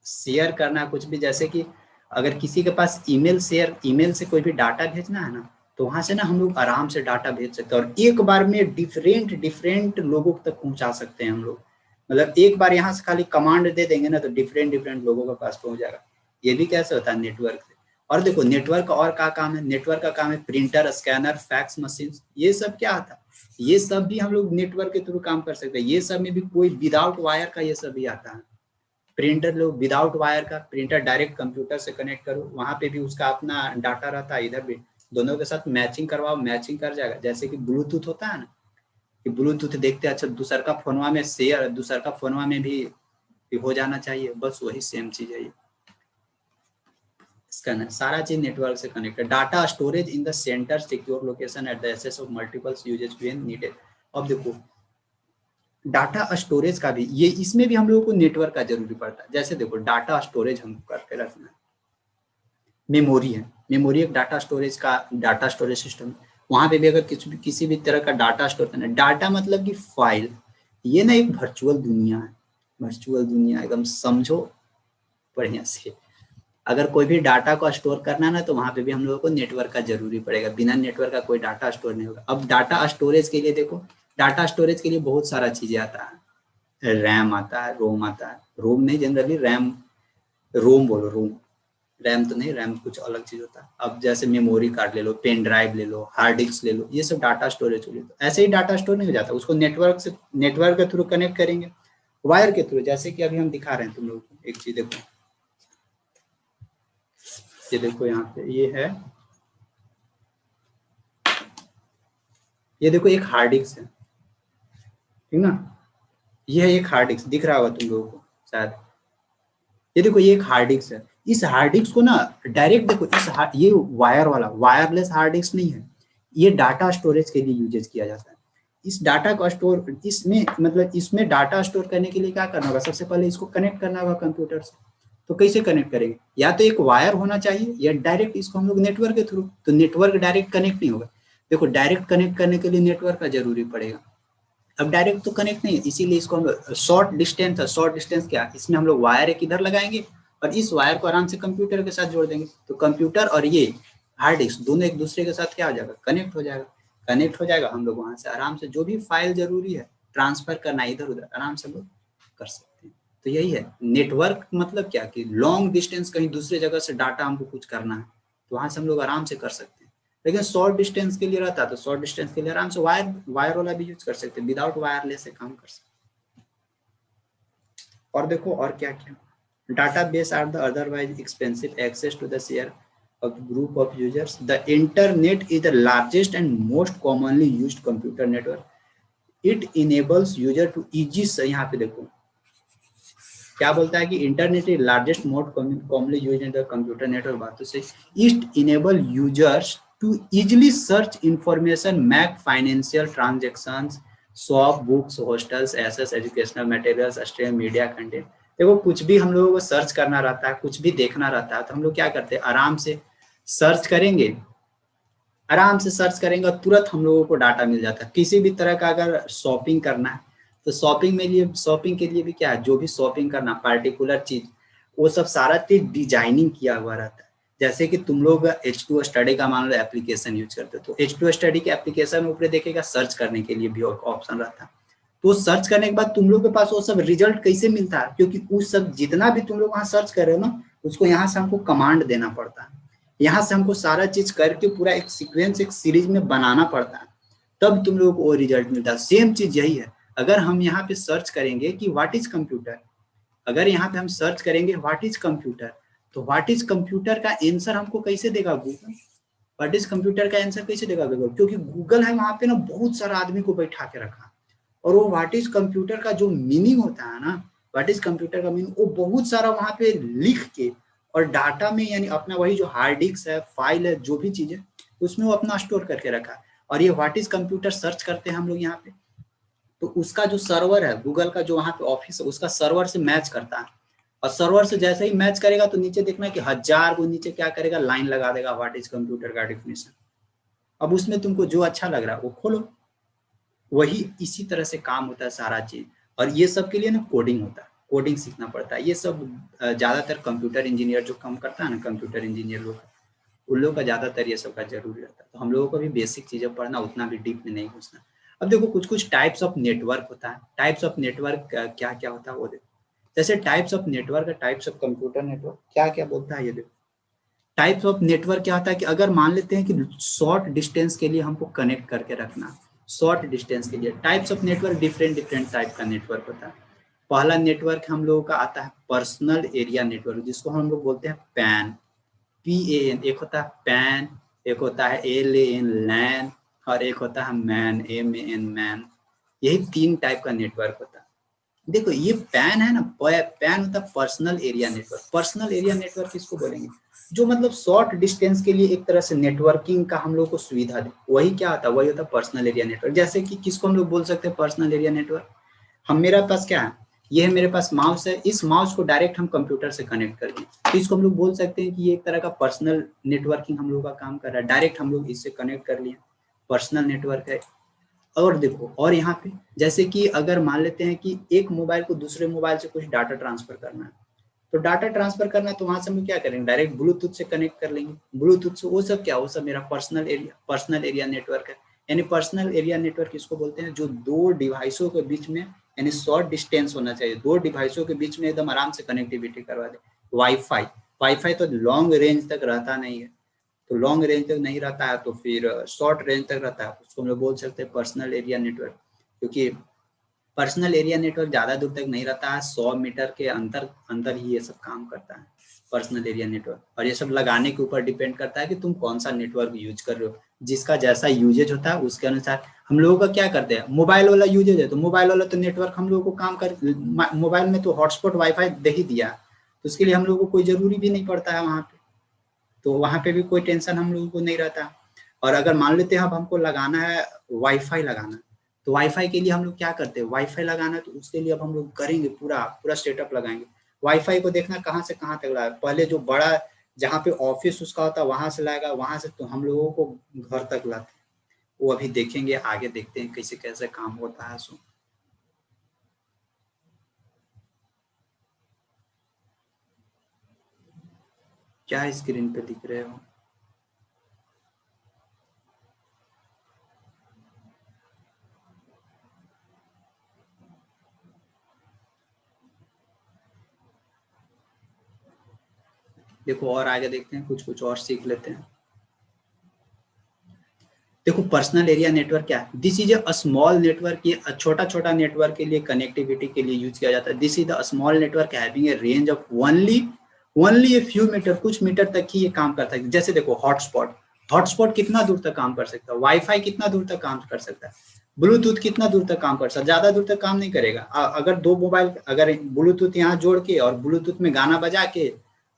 शेयर करना कुछ भी, जैसे कि अगर किसी के पास ईमेल से कोई भी डाटा भेजना है ना, तो वहां से ना हम लोग आराम से डाटा भेज सकते हैं और एक बार में डिफरेंट लोगों तक पहुंचा सकते हैं हम लोग। मतलब एक बार यहाँ से खाली कमांड दे देंगे ना तो डिफरेंट लोगों के पास पहुंच जाएगा। ये भी कैसे होता है नेटवर्क से। और देखो नेटवर्क का और क्या काम है, नेटवर्क का काम है प्रिंटर, स्कैनर, फैक्स मशीन, ये सब क्या आता है, ये सब भी हम लोग नेटवर्क के थ्रू काम कर सकते हैं। ये सब में भी कोई विदाउट वायर का ये सब भी आता है। प्रिंटर लोग विदाउट वायर का, प्रिंटर डायरेक्ट कंप्यूटर से कनेक्ट करो, वहां पे भी उसका अपना डाटा रहता है, इधर भी दोनों के साथ मैचिंग करवाओ, मैचिंग कर जाएगा। जैसे कि ब्लूटूथ होता है ना, कि ब्लूटूथ देखते अच्छा दूसर का फोनवा में शेयर, दूसर का फोनवा में भी हो जाना चाहिए, बस वही सेम चीज है ये। इसका सारा चीज नेटवर्क से कनेक्ट है। Data storage in the centre, secure location at the access of multiple uses when needed. अब देखो डाटा स्टोरेज का भी ये, इसमें भी हम लोगों को नेटवर्क का जरूरी पड़ता है। जैसे देखो डाटा स्टोरेज हमको करके रखना है, मेमोरी है, मेमोरी एक डाटा स्टोरेज सिस्टम है। वहां पे भी अगर किसी भी तरह का डाटा स्टोर करना है, डाटा मतलब कि फाइल, ये ना एक वर्चुअल दुनिया है, वर्चुअल दुनिया एकदम समझो बढ़िया से। अगर कोई भी डाटा को स्टोर करना है ना तो वहां पे भी हम लोगों को नेटवर्क का जरूरी पड़ेगा, बिना नेटवर्क का कोई डाटा स्टोर नहीं होगा। अब डाटा स्टोरेज के लिए देखो, डाटा स्टोरेज के लिए बहुत सारा चीजें आता है, रैम आता है, रोम आता है, रोम नहीं जनरली रैम, रोम बोलो, रोम, रैम तो नहीं, रैम कुछ अलग चीज होता है। अब जैसे मेमोरी कार्ड ले लो, पेन ड्राइव ले लो, हार्ड डिस्क ले लो, ये सब डाटा स्टोरेज हो गया। ऐसे ही डाटा स्टोर नहीं हो जाता, उसको नेटवर्क के थ्रू कनेक्ट करेंगे, वायर के थ्रू। जैसे कि अभी हम दिखा रहे हैं तुम लोग को एक चीज, देखो ये देखो यहाँ पे ये है, ये देखो एक हार्ड डिस्क है, ठीक ना, ये है एक हार्ड डिस्क, दिख रहा होगा तुम लोगों को शायद। ये देखो ये एक हार्ड डिस्क है, इस हार्ड डिस्क को ना डायरेक्ट देखो ये वायर वाला वायरलेस हार्ड डिस्क नहीं है, ये डाटा स्टोरेज के लिए यूजेस किया जाता है। इस डाटा को स्टोर, इसमें मतलब इसमें डाटा स्टोर करने के लिए क्या करना होगा, सबसे पहले इसको कनेक्ट करना होगा कंप्यूटर से। तो कैसे कनेक्ट करेंगे, या तो एक वायर होना चाहिए या डायरेक्ट इसको हम लोग नेटवर्क के थ्रू, तो नेटवर्क डायरेक्ट कनेक्ट नहीं होगा। देखो डायरेक्ट कनेक्ट करने के लिए नेटवर्क का जरूरी पड़ेगा, अब डायरेक्ट तो कनेक्ट नहीं है, इसीलिए इसको हम शॉर्ट डिस्टेंस है। शॉर्ट डिस्टेंस क्या, इसमें हम लोग वायर एक इधर लगाएंगे और इस वायर को आराम से कंप्यूटर के साथ जोड़ देंगे, तो कंप्यूटर और ये हार्ड डिस्क दोनों एक दूसरे के साथ क्या हो जाएगा, कनेक्ट हो जाएगा। कनेक्ट हो जाएगा, हम लोग वहां से आराम से जो भी फाइल जरूरी है ट्रांसफर करना इधर उधर आराम से लोग कर सकते हैं। तो यही है नेटवर्क, मतलब क्या कि लॉन्ग डिस्टेंस कहीं दूसरे जगह से डाटा हमको कुछ करना है तो वहां से हम लोग आराम से कर सकते हैं। लेकिन शॉर्ट डिस्टेंस के लिए रहता है तो शॉर्ट डिस्टेंस के लिए आराम से वायर वाला भी यूज कर सकते हैं, विदाउट वायरलेस से काम कर सकते हैं। और देखो और क्या क्या, database are the otherwise expensive access to the share of group of users. The internet is the largest and most commonly used computer network. It enables user to easy, यहाँ पे देखो क्या बोलता है कि internet is largest most commonly used in the computer network, बात तो सही। It enable users to easily search information, make financial transactions, shop, books, hostels, access, educational materials, stream media content. देखो कुछ भी हम लोगों को सर्च करना रहता है, कुछ भी देखना रहता है तो हम लोग क्या करते हैं, आराम से सर्च करेंगे, आराम से सर्च करेंगे और तुरंत हम लोगों को डाटा मिल जाता है। किसी भी तरह का अगर शॉपिंग करना है तो शॉपिंग के लिए भी क्या है, जो भी शॉपिंग करना पार्टिकुलर चीज, वो सब सारा चीज डिजाइनिंग किया हुआ रहता है। जैसे कि तुम लोग H2 स्टडी का मान लो एप्लीकेशन यूज करते हो, तो H2 स्टडी के एप्लीकेशन ऊपर देखेगा सर्च करने के लिए भी ऑप्शन रहता है। तो सर्च करने के बाद तुम लोग के पास वो सब रिजल्ट कैसे मिलता है, क्योंकि उस सब जितना भी तुम लोग वहाँ सर्च कर रहे हो ना, उसको यहाँ से हमको कमांड देना पड़ता है, यहाँ से हमको सारा चीज करके पूरा एक सीक्वेंस, एक सीरीज में बनाना पड़ता है, तब तुम लोग को वो रिजल्ट मिलता है। सेम चीज यही है, अगर हम यहाँ पे सर्च करेंगे कि व्हाट इज कंप्यूटर, अगर यहाँ पे हम सर्च करेंगे व्हाट इज कंप्यूटर, तो व्हाट इज कंप्यूटर का आंसर हमको कैसे देगा गूगल, व्हाट इज कंप्यूटर का आंसर कैसे देगा गूगल, क्योंकि गूगल है वहां पे ना बहुत सारा आदमी को बैठा के रखा, और वो व्हाट इज कंप्यूटर का जो मीनिंग होता है ना, व्हाट इज कंप्यूटर का मीनिंग वो बहुत सारा वहां पे लिख के और डाटा में, यानी अपना वही जो हार्ड डिस्क है, फाइल है, जो भी चीज है उसमें वो अपना स्टोर करके रखा है। और ये व्हाट इज कंप्यूटर सर्च करते हैं हम लोग यहाँ पे, तो उसका जो सर्वर है गूगल का, जो वहाँ पे ऑफिस है, उसका सर्वर से मैच करता है, और सर्वर से जैसे ही मैच करेगा तो नीचे देखना कि 1000 को नीचे क्या करेगा, लाइन लगा देगा व्हाट इज कंप्यूटर का डेफिनेशन। अब उसमें तुमको जो अच्छा लग रहा है वो खोलो, वही इसी तरह से काम होता है सारा चीज। और ये सब के लिए ना कोडिंग होता है, कोडिंग सीखना पड़ता है। ये सब ज्यादातर कंप्यूटर इंजीनियर जो काम करता है ना, कंप्यूटर इंजीनियर लोग, उन लोगों का ज्यादातर ये सब का जरूरी रहता है। तो हम लोगों को भी बेसिक चीजें पढ़ना, उतना भी डीप में नहीं घुसना। अब देखो कुछ कुछ टाइप्स ऑफ नेटवर्क होता है। टाइप्स ऑफ नेटवर्क क्या क्या होता है वो देखो। जैसे types of network, types of computer network क्या क्या बोलता है ये देखो। टाइप्स ऑफ नेटवर्क क्या होता है कि अगर मान लेते हैं कि शॉर्ट डिस्टेंस के लिए हमको कनेक्ट करके रखना, शॉर्ट डिस्टेंस के लिए types of network different different type का नेटवर्क होता है। पहला नेटवर्क हम लोगों का आता है पर्सनल एरिया नेटवर्क, जिसको हम लोग बोलते हैं पैन, PAN। एक होता है पैन, एक होता है LAN लैन, और एक होता है मैन, MAN मैन। यही 3 टाइप का नेटवर्क होता है। देखो ये पैन है ना, पैन होता है personal area network. Personal area network किसको बोलेंगे, जो मतलब शॉर्ट डिस्टेंस के लिए एक तरह से नेटवर्किंग का हम लोग को सुविधा दे, वही क्या होता है, वही होता है पर्सनल एरिया नेटवर्क। जैसे कि किसको हम लोग बोल सकते हैं पर्सनल एरिया नेटवर्क, हम, मेरा पास क्या है, ये है मेरे पास माउस है, इस माउस को डायरेक्ट हम कंप्यूटर से कनेक्ट कर दें, तो इसको हम लोग बोल सकते हैं कि ये एक तरह का पर्सनल नेटवर्किंग हम लोग का काम कर रहा है। डायरेक्ट हम लोग इससे कनेक्ट कर लिए, पर्सनल नेटवर्क है। और देखो, और यहाँ पे जैसे कि अगर मान लेते हैं कि एक मोबाइल को दूसरे मोबाइल से कुछ डाटा ट्रांसफर करना है, तो डाटा ट्रांसफर करना है तो वहां से हम क्या करेंगे, डायरेक्ट ब्लूटूथ से कनेक्ट कर लेंगे। ब्लूटूथ से वो सब क्या, वो सब मेरा पर्सनल एरिया नेटवर्क है। यानी पर्सनल एरिया नेटवर्क किसको बोलते हैं, जो 2 डिवाइसों के बीच में, यानी शॉर्ट डिस्टेंस होना चाहिए, 2 डिवाइसों के बीच में एकदम आराम से कनेक्टिविटी करवा दे। वाईफाई, वाईफाई तो लॉन्ग रेंज तक रहता नहीं है, तो लॉन्ग रेंज तक नहीं रहता है तो फिर शॉर्ट रेंज तक रहता है, उसको हम लोग बोल सकते हैं पर्सनल एरिया नेटवर्क। क्योंकि पर्सनल एरिया नेटवर्क ज्यादा दूर तक नहीं रहता है, 100 मीटर के अंदर ही ये सब काम करता है पर्सनल एरिया नेटवर्क। और ये सब लगाने के ऊपर डिपेंड करता है कि तुम कौन सा नेटवर्क यूज कर रहे हो, जिसका जैसा यूजेज होता है उसके अनुसार। हम लोगों का क्या करते हैं, मोबाइल वाला यूजेज है तो मोबाइल वाला तो नेटवर्क हम लोगों को काम कर, मोबाइल में तो हॉटस्पॉट वाईफाई दे ही दिया, तो उसके लिए हम लोगों को कोई जरूरी भी नहीं पड़ता है वहाँ पे, तो वहाँ पे भी कोई टेंशन हम लोगों को नहीं रहता। और अगर मान लेते हैं अब हमको लगाना है वाईफाई लगाना, तो वाईफाई के लिए हम लोग क्या करते हैं, वाईफाई लगाना है तो उसके लिए अब हम लोग करेंगे पूरा पूरा सेटअप लगाएंगे। वाईफाई को देखना कहाँ से कहाँ तक लाएगा, पहले जो बड़ा जहाँ पे ऑफिस उसका होता है वहां से लाएगा, वहां से तो हम लोगों को घर तक लाते हैं। वो अभी देखेंगे, आगे देखते हैं कैसे कैसे काम होता है। सो क्या स्क्रीन पे दिख रहे हो, देखो और आगे देखते हैं, कुछ कुछ और सीख लेते हैं। देखो पर्सनल एरिया नेटवर्क क्या है, this is a small network, ये छोटा छोटा नेटवर्क के लिए कनेक्टिविटी के लिए यूज किया जाता है। This is the small network having a range of only a few meter, कुछ मीटर तक ही ये काम करता है। जैसे देखो हॉटस्पॉट, हॉटस्पॉट कितना दूर तक काम कर सकता है, वाईफाई कितना दूर तक काम कर सकता है, ब्लूटूथ कितना दूर तक काम कर सकता है, ज्यादा दूर तक काम नहीं करेगा। अगर 2 मोबाइल, अगर ब्लूटूथ यहाँ जोड़ के और ब्लूटूथ में गाना बजा के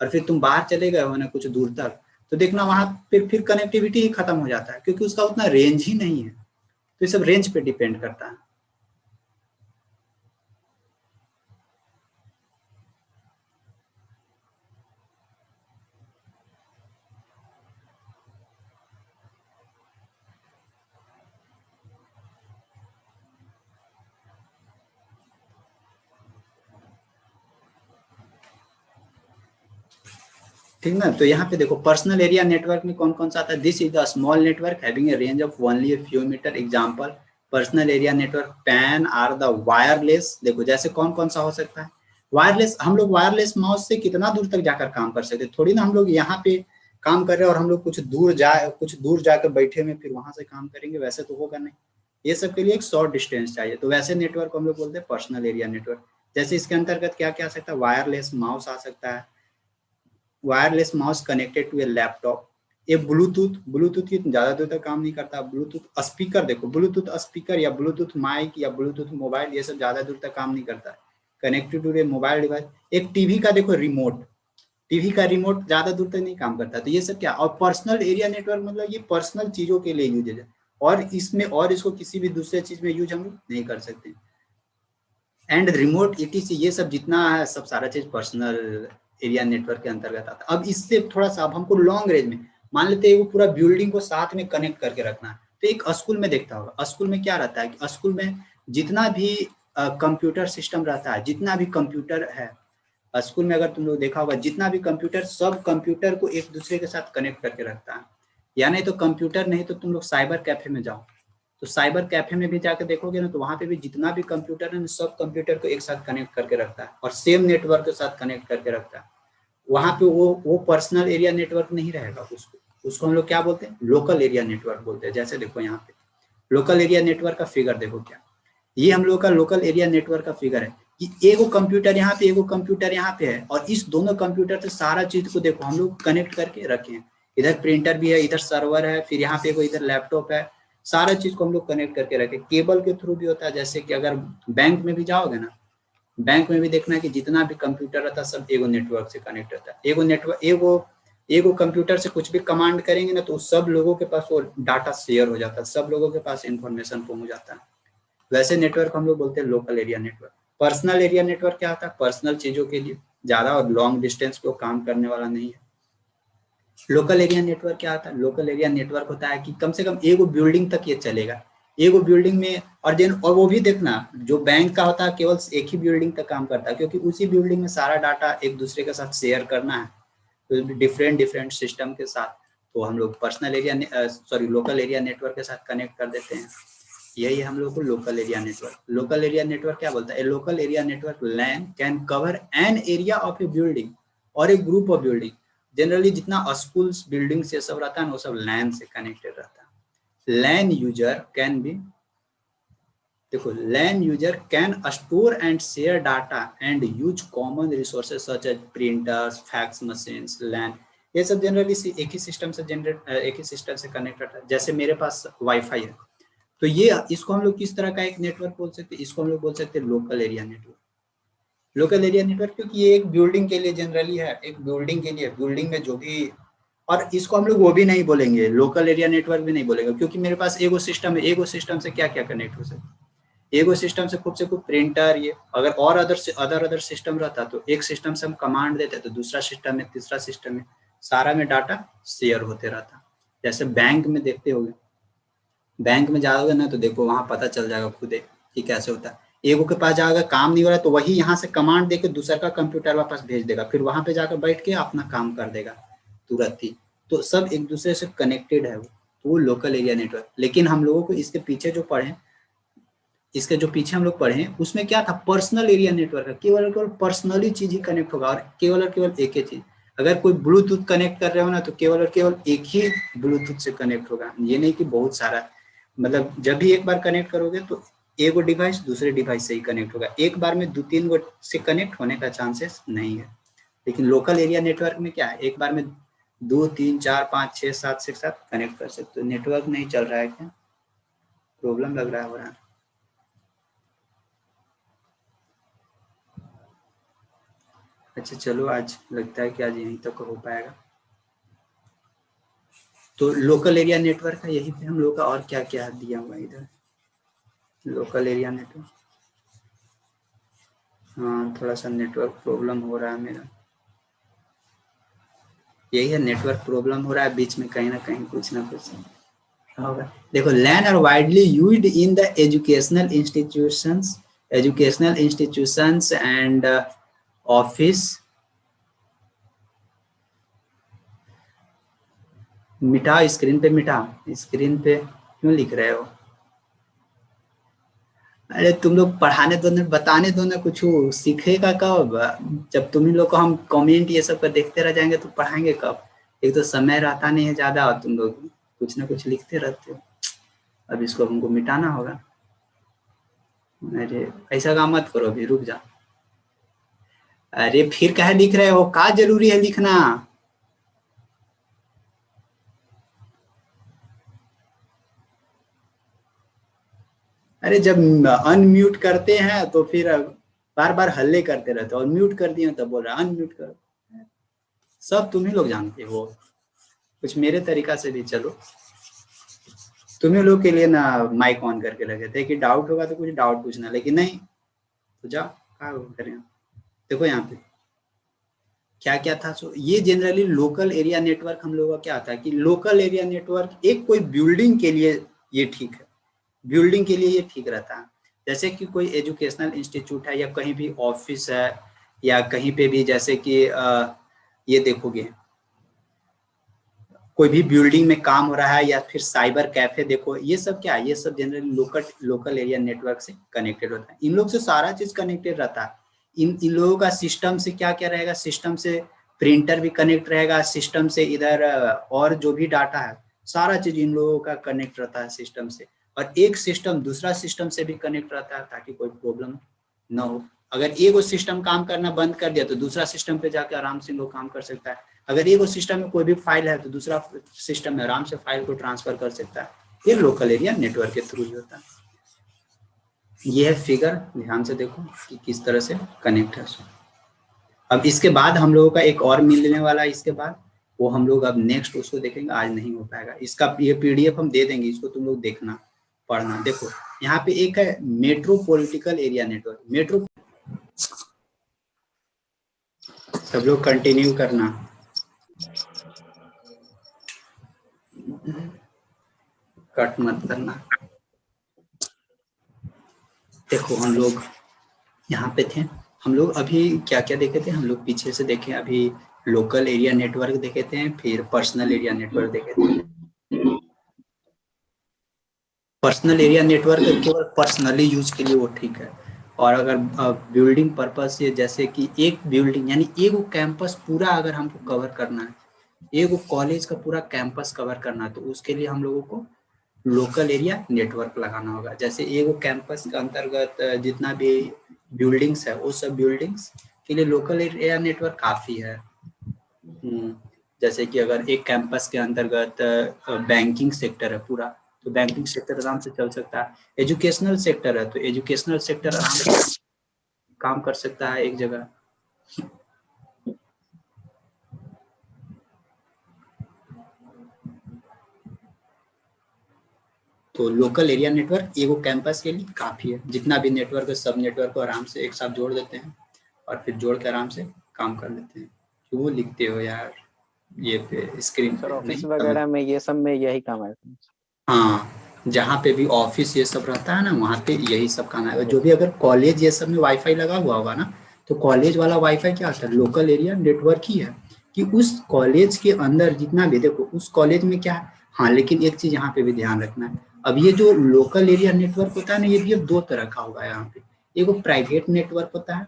और फिर तुम बाहर चले गए हो ना कुछ दूर तक, तो देखना वहां फिर कनेक्टिविटी ही खत्म हो जाता है, क्योंकि उसका उतना रेंज ही नहीं है। तो ये सब रेंज पे डिपेंड करता है। ठीक ना, तो यहाँ पे देखो पर्सनल एरिया नेटवर्क में कौन कौन सा आता है, this is the small network having a range of only a few meter. Example personal area network PAN are the wireless. देखो जैसे कौन कौन सा हो सकता है, वायरलेस, हम लोग वायरलेस माउस से कितना दूर तक जाकर काम कर सकते हैं, थोड़ी ना हम लोग यहाँ पे काम कर रहे हैं और हम लोग कुछ दूर जाकर बैठे में फिर वहां से काम करेंगे, वैसे तो होगा नहीं। ये सब के लिए एक शॉर्ट डिस्टेंस चाहिए, तो वैसे नेटवर्क हम लोग बोलते हैं पर्सनल एरिया नेटवर्क। जैसे इसके अंतर्गत क्या क्या आ सकता है, वायरलेस माउस आ सकता है, wireless mouse connected to a laptop, ये ब्लूटूथ, ब्लूटूथ की ज्यादा दूर तक काम नहीं करता। ब्लूटूथ स्पीकर देखो, ब्लूटूथ स्पीकर या ब्लूटूथ माइक या ब्लूटूथ मोबाइल, ये सब ज्यादा दूर तक काम नहीं करता है। Connected to mobile device. एक टीवी का देखो रिमोट, टीवी का रिमोट ज्यादा दूर तक नहीं काम करता। तो ये सब क्या, और पर्सनल एरिया नेटवर्क मतलब ये पर्सनल चीजों के लिए यूज है, और इसमें और इसको किसी भी दूसरे चीज में यूज हम लोग नहीं कर सकते। एंड रिमोट ETC ये सब जितना है सब सारा चीज पर्सनल एरिया नेटवर्क के अंतर्गत आता है। अब इससे थोड़ा सा अब हमको लॉन्ग रेंज में, मान लेते हैं वो पूरा बिल्डिंग को साथ में कनेक्ट करके रखना है। तो एक स्कूल में देखता होगा, स्कूल में क्या रहता है कि स्कूल में जितना भी कंप्यूटर सिस्टम रहता है, जितना भी कंप्यूटर है स्कूल में, अगर तुम लोग देखा होगा जितना भी कंप्यूटर, सब कंप्यूटर को एक दूसरे के साथ कनेक्ट करके रखता है। या नहीं तो कंप्यूटर नहीं तो तुम लोग साइबर कैफे में जाओ, तो साइबर कैफे में भी जाकर देखोगे ना, तो वहां पे भी जितना भी कंप्यूटर है ना, सब कंप्यूटर को एक साथ कनेक्ट करके रखता है और सेम नेटवर्क के साथ कनेक्ट करके रखता है। वहां पे वो पर्सनल एरिया नेटवर्क नहीं रहेगा, उसको हम लोग क्या बोलते हैं, लोकल एरिया नेटवर्क बोलते हैं। जैसे देखो यहाँ पे लोकल एरिया नेटवर्क का फिगर देखो, क्या ये हम लोग का लोकल एरिया नेटवर्क का फिगर है कि एगो कंप्यूटर यहाँ पे, एगो कंप्यूटर यहाँ पे है, और इस दोनों कंप्यूटर से सारा चीज को देखो हम लोग कनेक्ट करके रखे हैं। इधर प्रिंटर भी है, इधर सर्वर है, फिर यहाँ पे कोई इधर लैपटॉप है, सारा चीज को हम लोग कनेक्ट करके रखे। केबल के थ्रू भी होता है, जैसे कि अगर बैंक में भी जाओगे ना, बैंक में भी देखना कि जितना भी कंप्यूटर रहता है सब एगो नेटवर्क से कनेक्ट रहता है। एगो नेटवर्क एगो कंप्यूटर से कुछ भी कमांड करेंगे ना, तो सब लोगों के पास वो डाटा शेयर हो जाता है, सब लोगों के पास इंफॉर्मेशन पहुंच जाता है। वैसे नेटवर्क हम लोग बोलते हैं local area network. Personal area network क्या होता है, पर्सनल चीजों के लिए, ज्यादा और लॉन्ग डिस्टेंस पे काम करने वाला नहीं है। लोकल एरिया नेटवर्क क्या होता है, लोकल एरिया नेटवर्क होता है कि कम से कम एगो बिल्डिंग तक ये चलेगा, एगो बिल्डिंग में, और वो भी देखना जो बैंक का होता है केवल एक ही बिल्डिंग तक काम करता है, क्योंकि उसी बिल्डिंग में सारा डाटा एक दूसरे के साथ शेयर करना है, तो डिफरेंट सिस्टम के साथ। तो हम लोग personal area local area network के साथ कनेक्ट कर देते हैं। यही हम लोग को local area network. Local area network क्या बोलता है, local area network LAN can cover an area of a building और a group of building. Generally जितना स्कूल्स बिल्डिंग्स ये सब रहता है ना, वो सब लैन से कनेक्टेड रहता है। लैन यूजर कैन बी, देखो LAN user can store and share data and use common resources such as printers, fax machines. LAN ये सब जनरली एक ही सिस्टम से कनेक्ट रहता है। जैसे मेरे पास वाईफाई है, तो ये इसको हम लोग किस तरह का एक नेटवर्क बोल सकते हैं, इसको हम लोग बोल सकते हैं local area network. Local area network क्योंकि ये एक बिल्डिंग के लिए जनरली है, एक बिल्डिंग के लिए, बिल्डिंग में जो भी, और इसको हम लोग वो भी नहीं बोलेंगे, लोकल एरिया नेटवर्क भी नहीं बोलेंगे, क्योंकि मेरे पास एगो सिस्टम है, एगो सिस्टम से क्या क्या कनेक्ट हो सकता है, एगो सिस्टम से खूब प्रिंटर, ये अगर और अदर सिस्टम रहता तो एक सिस्टम से हम कमांड देते तो दूसरा सिस्टम में, तीसरा सिस्टम में, सारा में डाटा शेयर होते रहता। जैसे बैंक में देखते होगे, बैंक में जाओगे ना तो देखो वहां पता चल जाएगा खुद कि कैसे होता है। एगो के पास जाओगे काम नहीं हो रहा है तो वही यहाँ से कमांड देके दूसरा का कंप्यूटर वापस भेज देगा, फिर वहां पे जाकर बैठ के अपना काम कर देगा तुरंत ही। तो सब एक दूसरे से कनेक्टेड है तो वो लोकल एरिया नेटवर्क। लेकिन हम लोगों को इसके पीछे जो पढ़े, इसके जो पीछे हम लोग पढ़े उसमें क्या था, पर्सनल एरिया नेटवर्क है, केवल पर्सनली चीज ही कनेक्ट होगा और केवल एक ही चीज। अगर कोई ब्लूटूथ कनेक्ट कर रहे हो ना तो केवल और केवल एक ही ब्लूटूथ से कनेक्ट होगा, ये नहीं कि बहुत सारा। मतलब जब भी एक बार कनेक्ट करोगे तो एगो डिवाइस दूसरे डिवाइस से ही कनेक्ट होगा, एक बार में 2-3 गो से कनेक्ट होने का चांसेस नहीं है। लेकिन लोकल एरिया नेटवर्क में क्या है, एक बार में 2, 3, 4, 5, 6, 7 से साथ कनेक्ट कर सकते हो। नेटवर्क नहीं चल रहा है क्या, प्रॉब्लम लग रहा है हो रहा है? अच्छा चलो, आज लगता है कि आज यहीं तक हो पाएगा। तो लोकल एरिया नेटवर्क है, यही पे हम लोग का और क्या क्या दिया हुआ है इधर, लोकल एरिया नेटवर्क। हाँ थोड़ा सा नेटवर्क प्रॉब्लम हो रहा है मेरा, यही है नेटवर्क प्रॉब्लम हो रहा है, बीच में कहीं ना कहीं कुछ ना कुछ होगा। देखो LAN are widely used in the educational institutions and office. मिटा स्क्रीन पे, मिटा स्क्रीन पे क्यों लिख रहे हो? अरे तुम लोग पढ़ाने दो ना, बताने दो ना, कुछ सीखेगा कब? जब तुम लोग को हम कमेंट ये सब पर देखते रह जाएंगे तो पढ़ाएंगे कब? एक तो समय रहता नहीं है ज्यादा और तुम लोग कुछ ना कुछ लिखते रहते हो। अब इसको हमको मिटाना होगा। अरे ऐसा काम मत करो, अभी रुक जा। अरे फिर कहे लिख रहे हो, का जरूरी है लिखना? अरे जब अनम्यूट करते हैं तो फिर बार बार हल्ले करते रहते हो, और म्यूट कर दिए तो बोल रहे अनम्यूट करो। सब तुम ही लोग जानते हो, कुछ मेरे तरीका से भी चलो। तुम्हें लोग के लिए ना माइक ऑन करके लगे थे कि डाउट होगा तो कुछ डाउट पूछना, लेकिन नहीं, तो जाओ क्या करें। देखो यहाँ पे क्या क्या था। सो ये जनरली लोकल एरिया नेटवर्क हम लोगों का क्या था कि लोकल एरिया नेटवर्क एक कोई बिल्डिंग के लिए ये ठीक है, बिल्डिंग के लिए ये ठीक रहता है। जैसे कि कोई एजुकेशनल इंस्टीट्यूट है या कहीं भी ऑफिस है या कहीं पे भी, जैसे कि ये देखोगे कोई भी बिल्डिंग में काम हो रहा है या फिर साइबर कैफे, देखो ये सब क्या है, ये सब जनरली लोकल एरिया नेटवर्क से कनेक्टेड होता है। इन लोग से सारा चीज कनेक्टेड रहता है। इन लोगों का सिस्टम से क्या क्या रहेगा, सिस्टम से प्रिंटर भी कनेक्ट रहेगा, सिस्टम से इधर और जो भी डाटा है सारा चीज इन लोगों का कनेक्ट रहता है सिस्टम से। और एक सिस्टम दूसरा सिस्टम से भी कनेक्ट रहता है ताकि कोई प्रॉब्लम ना हो। अगर एक सिस्टम काम करना बंद कर दिया तो दूसरा सिस्टम पे जाकर आराम से लोग काम कर सकता है। अगर एक सिस्टम में कोई भी फाइल है तो दूसरा सिस्टम में आराम से फाइल को ट्रांसफर कर सकता है। ये लोकल एरिया नेटवर्क के थ्रू होता है। ये है फिगर, ध्यान से देखो कि किस तरह से कनेक्ट है। अब इसके बाद हम लोगों का एक और मिलने वाला है, इसके बाद वो हम लोग अब नेक्स्ट उसको देखेंगे, आज नहीं हो पाएगा। इसका ये पीडीएफ हम दे देंगे, इसको तुम लोग देखना पढ़ना। देखो यहाँ पे एक है मेट्रोपॉलिटिकल एरिया नेटवर्क। मेट्रो सब लोग कंटिन्यू करना। कट मत करना। देखो हम लोग यहाँ पे थे, हम लोग अभी क्या क्या देखे थे, हम लोग पीछे से देखे। अभी लोकल एरिया नेटवर्क देखे थे, फिर पर्सनल एरिया नेटवर्क देखे थे। पर्सनल एरिया नेटवर्क केवल पर्सनली यूज के लिए वो ठीक है। और अगर बिल्डिंग पर्पज से, जैसे कि एक बिल्डिंग यानी एक कैंपस पूरा अगर हमको कवर करना है, एक कॉलेज का पूरा कैंपस कवर करना है, तो उसके लिए हम लोगों को लोकल एरिया नेटवर्क लगाना होगा। जैसे एक कैंपस के अंतर्गत जितना भी बिल्डिंग्स है वो सब बिल्डिंग्स के लिए लोकल एरिया नेटवर्क काफी है। जैसे कि अगर एक कैंपस के अंतर्गत बैंकिंग सेक्टर है पूरा, तो बैंकिंग सेक्टर आराम से चल सकता है। एजुकेशनल सेक्टर है तो एजुकेशनल सेक्टर आराम से काम कर सकता है एक जगह। तो लोकल एरिया नेटवर्क एगो कैंपस के लिए काफी है। जितना भी नेटवर्क है सब नेटवर्क को आराम से एक साथ जोड़ देते हैं और फिर जोड़ के आराम से काम कर लेते हैं। तो वो लिखते हो यार ये पे स्क्रीन पर, ऑफिस वगैरह में ये सब में यही काम है। हाँ, जहाँ पे भी ऑफिस ये सब रहता है ना, वहाँ पे यही सब काम आएगा। जो भी अगर कॉलेज ये सब में वाईफाई लगा हुआ होगा ना, तो कॉलेज वाला वाईफाई क्या होता है, लोकल एरिया नेटवर्क ही है। कि उस कॉलेज के अंदर जितना भी, देखो उस कॉलेज में क्या है, हाँ लेकिन एक चीज यहाँ पे भी ध्यान रखना है। अब ये जो लोकल एरिया नेटवर्क होता है ना, ये भी अब दो तरह का होगा यहाँ पे। एगो प्राइवेट नेटवर्क होता है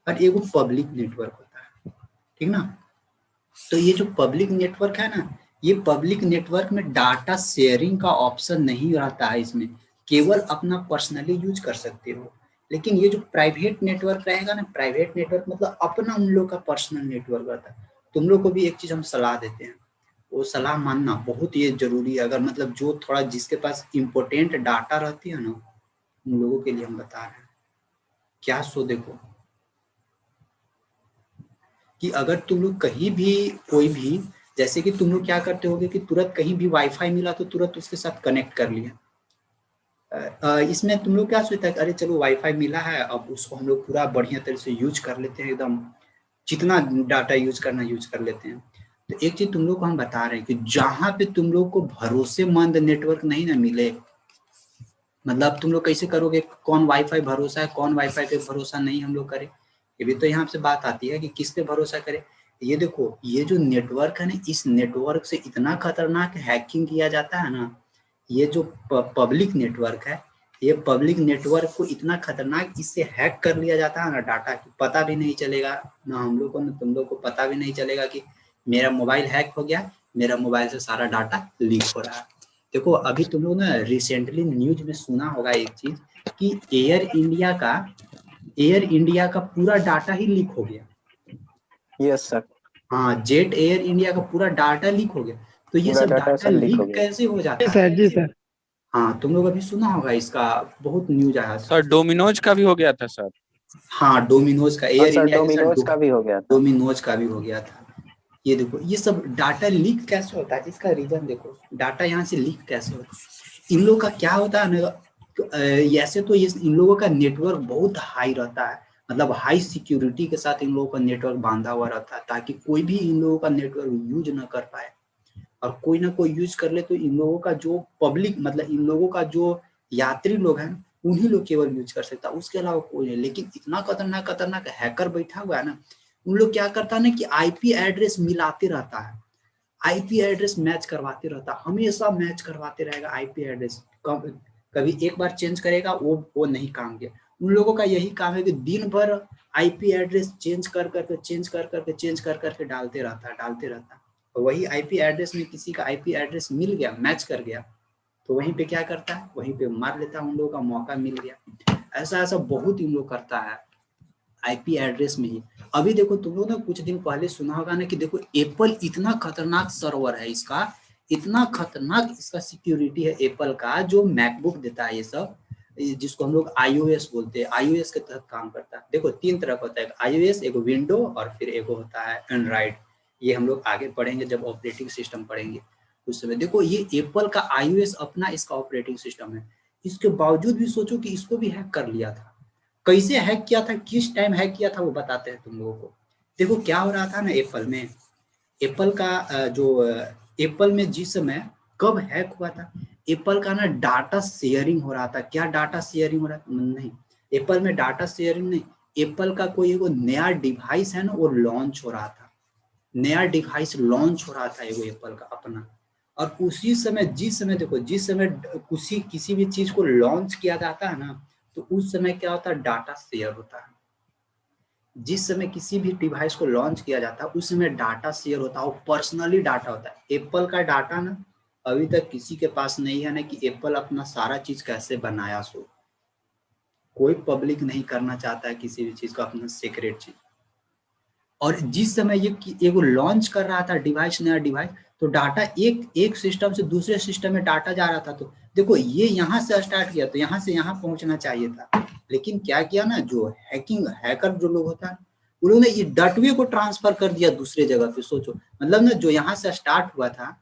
और एगो पब्लिक नेटवर्क होता है, ठीक ना। तो ये जो पब्लिक नेटवर्क है ना, ये पब्लिक नेटवर्क में डाटा शेयरिंग का ऑप्शन नहीं रहता है इसमें, केवल अपना पर्सनली यूज कर सकते हो। लेकिन ये जो प्राइवेट नेटवर्क रहेगा ना, प्राइवेट नेटवर्क मतलब अपना उन लोग का पर्सनल नेटवर्क रहता है। तुम लोग को भी एक चीज हम सलाह देते हैं, वो सलाह मानना बहुत ये जरूरी है। अगर मतलब जो थोड़ा जिसके पास इम्पोर्टेंट डाटा रहती है ना, उन लोगों के लिए हम बता रहे हैं क्या। सो देखो कि अगर तुम लोग कहीं भी कोई भी, जैसे कि तुम लोग क्या करते होगे कि तुरंत कहीं भी वाईफाई मिला तो तुरंत उसके साथ कनेक्ट कर लिया। इसमें तुम लोग क्या सोचता है कि अरे चलो वाईफाई मिला है, अब उसको हम लोग पूरा बढ़िया तरह से यूज कर लेते हैं, एकदम जितना डाटा यूज करना यूज कर लेते हैं। तो एक चीज तुम लोग को हम बता रहे हैं कि जहां पे तुम लोग को भरोसेमंद नेटवर्क नहीं ना मिले, मतलब तुम लोग कैसे करोगे, कौन वाईफाई भरोसा है कौन वाईफाई पे भरोसा नहीं हम लोग करें। ये भी तो यहाँ से बात आती है कि किस पे भरोसा करें। ये देखो ये जो नेटवर्क है ना, इस नेटवर्क से इतना खतरनाक हैकिंग किया जाता है ना। ये जो पब्लिक नेटवर्क है, ये पब्लिक नेटवर्क को इतना खतरनाक इससे हैक कर लिया जाता है ना डाटा, की पता भी नहीं चलेगा ना हम लोग को ना तुम लोग को, पता भी नहीं चलेगा कि मेरा मोबाइल हैक हो गया, मेरा मोबाइल से सारा डाटा लीक हो रहा है। देखो अभी तुम लोग ना रिसेंटली न्यूज में सुना होगा एक चीज कि एयर इंडिया का पूरा डाटा ही लीक हो गया। Yes sir. हाँ, जेट एयर इंडिया का पूरा डाटा लीक हो गया। तो ये सब डाटा लीक कैसे हो जाता है? जी सर। हाँ तुम लोग अभी सुना होगा इसका, बहुत न्यूज आया था। सर डोमिनोज का भी हो गया था सर। हाँ डोमिनोज का, और एयर सर इंडिया के साथ डोमिनोज का भी हो गया था। डोमिनोज का भी हो गया था। ये देखो ये सब डाटा लीक कैसे होता है, इसका रीजन देखो, डाटा यहाँ से लीक कैसे होता है। इन लोगों का क्या होता है ना, ऐसे तो ये इन लोगों का नेटवर्क बहुत हाई रहता है, मतलब हाई सिक्योरिटी के साथ इन लोगों का नेटवर्क बांधा हुआ रहता है, ताकि कोई भी इन लोगों का नेटवर्क यूज ना कर पाए। और कोई ना कोई यूज कर ले तो इन लोगों का जो पब्लिक, मतलब इन लोगों का जो यात्री लोग हैं, उन्हीं लोग केवल यूज कर सकता है, उसके अलावा कोई नहीं। लेकिन इतना खतरनाक खतरनाक हैकर बैठा हुआ है ना, उन लोग क्या करता है ना कि आईपी एड्रेस मिलाते रहता है, आईपी एड्रेस मैच करवाते रहता है, हमेशा मैच करवाते रहेगा आईपी एड्रेस। कभी एक बार चेंज करेगा वो नहीं काम किया। उन लोगों का यही काम है कि दिन भर आईपी एड्रेस चेंज कर करके डालते रहता है। और वही आईपी एड्रेस में किसी का आईपी एड्रेस मिल गया, मैच कर गया, तो वहीं पे क्या करता है, वहीं पे मार लेता है, उन लोगों का मौका मिल गया। ऐसा ऐसा बहुत इन लोग करता है आईपी एड्रेस में ही। अभी देखो तुम लोग ने कुछ दिन पहले सुना होगा ना कि देखो एप्पल इतना खतरनाक सर्वर है इसका, इतना खतरनाक इसका सिक्योरिटी है एप्पल का, जो मैकबुक देता है ये सब, जिसको हम लोग आईओएस बोलते हैं, आईओएस के तहत काम करता है। देखो तीन तरह का होता है, आईओएस, एक विंडो, और फिर एक होता है एंड्रॉइड। ये हम लोग आगे पढ़ेंगे जब ऑपरेटिंग सिस्टम पढ़ेंगे उस समय। देखो ये एप्पल का आईओएस अपना इसका ऑपरेटिंग सिस्टम है, इसके बावजूद भी सोचो कि इसको भी हैक कर लिया था। कैसे हैक किया था, किस टाइम हैक किया था, वो बताते हैं तुम लोगों को। देखो क्या हो रहा था ना एप्पल में, एप्पल का एप्पल में जिस समय कब हैक हुआ था, एप्पल का ना डाटा शेयरिंग हो रहा था। क्या डाटा शेयरिंग हो रहा था, नहीं एप्पल में डाटा शेयरिंग नहीं, एप्पल का कोई एक नया डिवाइस है ना वो लॉन्च हो रहा था, नया डिवाइस लॉन्च हो रहा था एगो एप्पल का अपना। और उसी समय जिस समय देखो, जिस समय किसी भी चीज को लॉन्च किया जाता है ना, तो उस समय क्या होता है, डाटा शेयर होता है। जिस समय किसी भी डिवाइस को लॉन्च किया जाता है उस समय डाटा शेयर होता है, और पर्सनली डाटा होता है। एप्पल का डाटा ना अभी तक किसी के पास नहीं है ना, कि एप्पल अपना सारा चीज कैसे बनाया, सो कोई पब्लिक नहीं करना चाहता है किसी भी चीज को, अपना सीक्रेट चीज। और जिस समय ये लॉन्च कर रहा था डिवाइस, नया डिवाइस, तो डाटा एक सिस्टम से दूसरे सिस्टम में डाटा जा रहा था। तो देखो ये यहाँ से स्टार्ट किया तो यहाँ से यहाँ पहुंचना चाहिए था, लेकिन क्या किया ना, जो हैकर जो लोग होता है, उन लोगों ने ये डाटवे को ट्रांसफर कर दिया दूसरे जगह पे। सोचो मतलब ना, जो यहाँ से स्टार्ट हुआ था,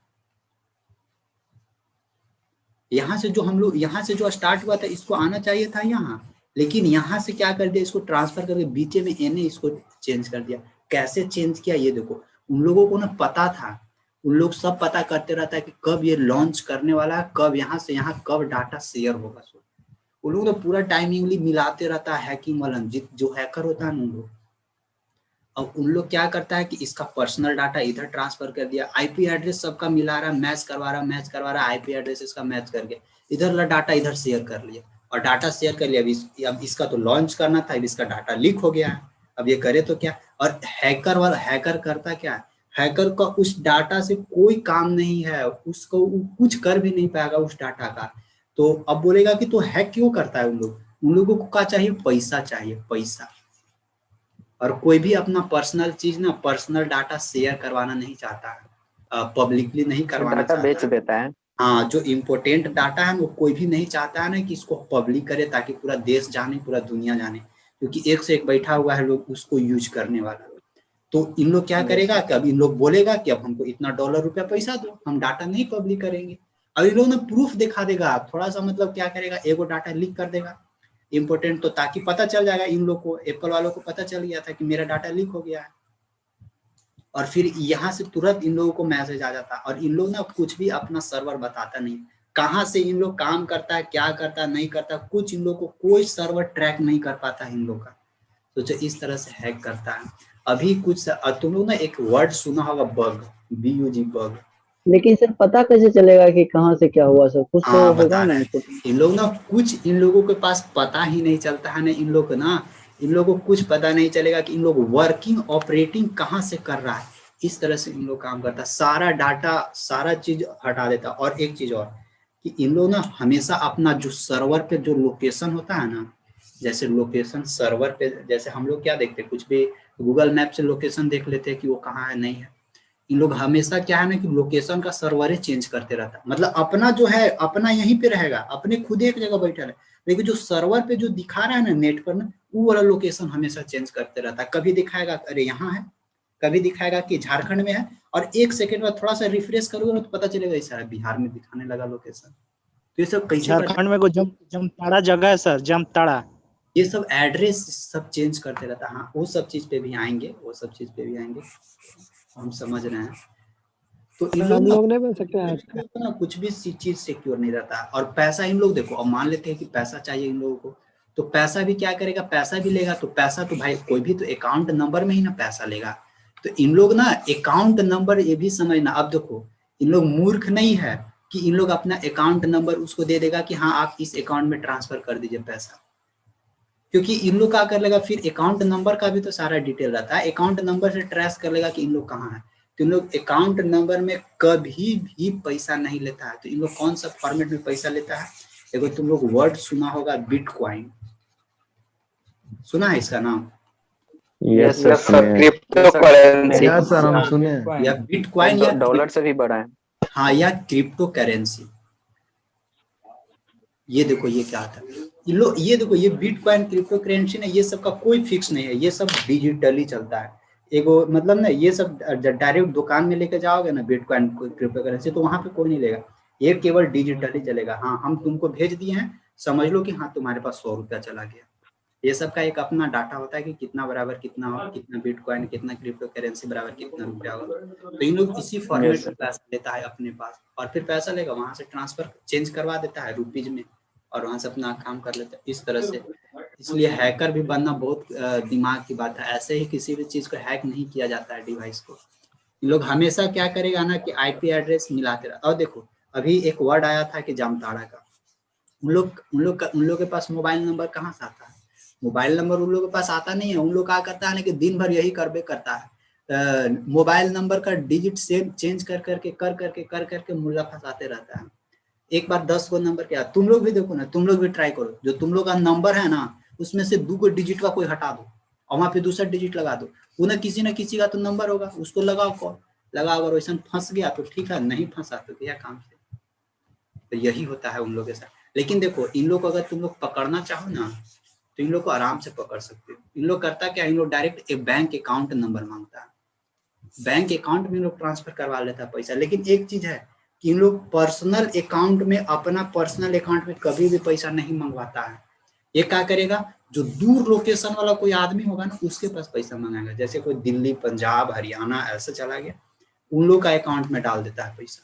यहाँ से जो हम लोग यहाँ से जो स्टार्ट हुआ था, इसको आना चाहिए था यहाँ, लेकिन यहाँ से क्या कर दिया, इसको ट्रांसफर करके बीच में एन इसको चेंज कर दिया। कैसे चेंज किया ये देखो, उन लोगों को ना पता था, उन लोग सब पता करते रहता है कि कब ये लॉन्च करने वाला है, कब यहाँ से यहाँ कब डाटा शेयर होगा। सो उन लोग तो पूरा टाइमिंगली मिलाते रहता है हैकिंग वाला, जो हैकर होता है ना उन लोग। अब उन लोग क्या करता है कि इसका पर्सनल डाटा इधर ट्रांसफर कर दिया, आईपी एड्रेस सबका मिला रहा, मैच करवा रहा, आईपी एड्रेस इसका मैच करके इधर डाटा इधर शेयर कर लिया, और डाटा शेयर कर लिया। अब इसका तो लॉन्च करना था, अब इसका डाटा लीक हो गया है, अब ये करे तो क्या। और हैकर करता क्या है, हैकर का उस डाटा से कोई काम नहीं है, उसको कुछ कर भी नहीं पाएगा उस डाटा का। तो अब बोलेगा कि तो हैक क्यों करता है उन लोगों को क्या चाहिए, पैसा चाहिए, पैसा। और कोई भी अपना पर्सनल चीज ना, पर्सनल डाटा शेयर करवाना नहीं चाहता है, पब्लिकली नहीं करवाना डाटा चाहता बेच है। देता है। हाँ जो इम्पोर्टेंट डाटा है वो कोई भी नहीं चाहता है ना कि इसको पब्लिक करे, ताकि पूरा देश जाने, पूरा दुनिया जाने, क्योंकि एक से एक बैठा हुआ है लोग उसको यूज करने वाला। तो इन लोग क्या करेगा कि अब इन लोग बोलेगा कि अब हमको इतना $रुपया पैसा दो, हम डाटा नहीं पब्लिक करेंगे। अब इन लोग ने प्रूफ दिखा देगा थोड़ा सा, मतलब क्या करेगा, एगो डाटा लीक कर देगा इम्पोर्टेंट, तो ताकि पता चल जाएगा इन लोग को, एप्पल वालों को पता चल गया था कि मेरा डाटा लीक हो गया है। और फिर यहाँ से तुरंत इन लोगों को मैसेज आ जाता है, और इन लोग ना कुछ भी अपना सर्वर बताता नहीं, कहाँ से इन लोग काम करता है, क्या करता है, नहीं करता, कुछ इन लोग को कोई सर्वर ट्रैक नहीं कर पाता है इन लोग का। तो जो इस तरह से हैक करता है। अभी कुछ तुम लोग ना एक वर्ड सुना होगा, बग, BUG, बग। लेकिन सर पता कैसे चलेगा कि कहाँ से क्या हुआ, सर कुछ तो हाँ बता होगा ना। रहे हैं, इन लोग ना कुछ, इन लोगों के पास पता ही नहीं चलता है ना, इन लोग को ना, इन लोगों को कुछ पता नहीं चलेगा कि इन लोग वर्किंग ऑपरेटिंग कहाँ से कर रहा है। इस तरह से इन लोग काम करता है, सारा डाटा सारा चीज हटा देता। और एक चीज और कि इन लोग ना हमेशा अपना जो सर्वर पे जो लोकेशन होता है ना, जैसे लोकेशन सर्वर पे, जैसे हम लोग क्या देखते हैं, कुछ भी गूगल मैप से लोकेशन देख लेते हैं कि वो कहाँ है, नहीं है। इन लोग हमेशा क्या है ना कि लोकेशन का सर्वर चेंज करते रहता है, मतलब अपना जो है अपना यहीं पे रहेगा, अपने खुद एक जगह बैठा है, लेकिन जो सर्वर पे जो दिखा रहा है ना नेट पर ना, वो वाला लोकेशन हमेशा चेंज करते रहता है। कभी दिखाएगा अरे यहाँ है, कभी दिखाएगा कि झारखंड में है, और 1 सेकंड बाद थोड़ा सा रिफ्रेश करोगे ना तो पता चलेगा इस बिहार में दिखाने लगा लोकेशन। तो ये सब कैसे झारखंड में को जमताड़ा जगह है सर, जमताड़ा। ये सब एड्रेस सब चेंज करते रहता है। हाँ, वो सब चीज पे भी आएंगे, वो सब चीज पे भी आएंगे, हम समझ रहे हैं। तो इन हम लोग लोग नहीं बन सकते हैं ना कुछ भी चीज सिक्योर नहीं रहता। और पैसा इन लोग देखो, अब मान लेते हैं कि पैसा चाहिए इन लोगों को, तो पैसा भी क्या करेगा, पैसा भी लेगा, तो पैसा तो भाई कोई भी तो अकाउंट नंबर में ही ना पैसा लेगा। तो इन लोग ना अकाउंट नंबर, ये भी समझना, अब देखो इन लोग मूर्ख नहीं है कि इन लोग अपना अकाउंट नंबर उसको दे देगा कि हाँ आप इस अकाउंट में ट्रांसफर कर दीजिए पैसा, क्योंकि इन लोग क्या कर लेगा, फिर अकाउंट नंबर का भी तो सारा डिटेल रहता है, अकाउंट नंबर से ट्रेस कर लेगा कि इन लोग कहाँ है। तो इन लोग अकाउंट नंबर में कभी भी पैसा नहीं लेता है। तो इन लोग कौन सा फॉर्मेट में पैसा लेता है, देखो तुम लोग वर्ड सुना होगा बिटकॉइन, सुना है इसका नाम? Yes sir, crypto currency. Yes sir, हम सुने या बिटकॉइन या डॉलर से भी बड़ा है। हाँ, या क्रिप्टो करेंसी। ये देखो ये क्या था, ये देखो ये बिटकॉइन क्रिप्टो करेंसी ना, ये सब का कोई फिक्स नहीं है, ये सब डिजिटली चलता है। एगो मतलब ना ये सब डायरेक्ट दुकान में लेके जाओगे ना बिटकॉइन क्रिप्टो करेंसी, तो वहां पे कोई नहीं लेगा, ये केवल डिजिटली चलेगा। हाँ, हम तुमको भेज दिए हैं, समझ लो कि हाँ तुम्हारे पास 100 रुपया चला गया। ये सब का एक अपना डाटा होता है कि कितना बराबर कितना हो, कितना बिटकॉइन, कितना क्रिप्टो करेंसी बराबर कितना रुपया होगा। तो इन लोग इसी फॉर्मेट में पैसा लेता है अपने पास, और फिर पैसा लेगा वहां से ट्रांसफर चेंज करवा देता है रुपीज में, और वहां से अपना काम कर लेता है इस तरह से। इसलिए हैकर भी बनना बहुत दिमाग की बात है, ऐसे ही किसी भी चीज को हैक नहीं किया जाता है डिवाइस को। इन लोग हमेशा क्या करेगा ना कि आईपी एड्रेस मिलाते रहा। और देखो अभी एक वर्ड आया था कि जामताड़ा का, उन लोग के पास मोबाइल नंबर कहाँ से आता है, मोबाइल नंबर उन लोगों के पास आता नहीं है। उन लोग क्या करता है ना कि दिन भर यही करबे करता है, मोबाइल नंबर का डिजिट सेम चेंज कर करके मुल्ला फंसाते रहता है। एक बार 10 को नंबर क्या, तुम लोग भी देखो ना, तुम लोग भी ट्राई करो, जो तुम लोग का नंबर है ना उसमें से 2 डिजिट का कोई हटा दो और वहां पे दूसरा डिजिट लगा दो, वो ना किसी का तो नंबर होगा, उसको लगाओ कॉल, लगाओ, अगर वैसा फंस गया तो ठीक है, नहीं फंसा तो क्या काम से। तो यही होता है उन लोगों के साथ। लेकिन देखो इन लोग को अगर तुम लोग पकड़ना चाहो ना तो इन लोग को आराम से पकड़ सकते हो। इन लोग करता क्या, इन लोग डायरेक्ट एक बैंक अकाउंट नंबर मांगता है, बैंक अकाउंट में लोग ट्रांसफर करवा लेता है पैसा। लेकिन एक चीज है कि इन लोग पर्सनल अकाउंट में, अपना पर्सनल अकाउंट में कभी भी पैसा नहीं मंगवाता है। ये क्या करेगा, जो दूर लोकेशन वाला कोई आदमी होगा ना उसके पास पैसा मंगाएगा, जैसे कोई दिल्ली, पंजाब, हरियाणा ऐसे चला गया, उन लोग का अकाउंट में डाल देता है पैसा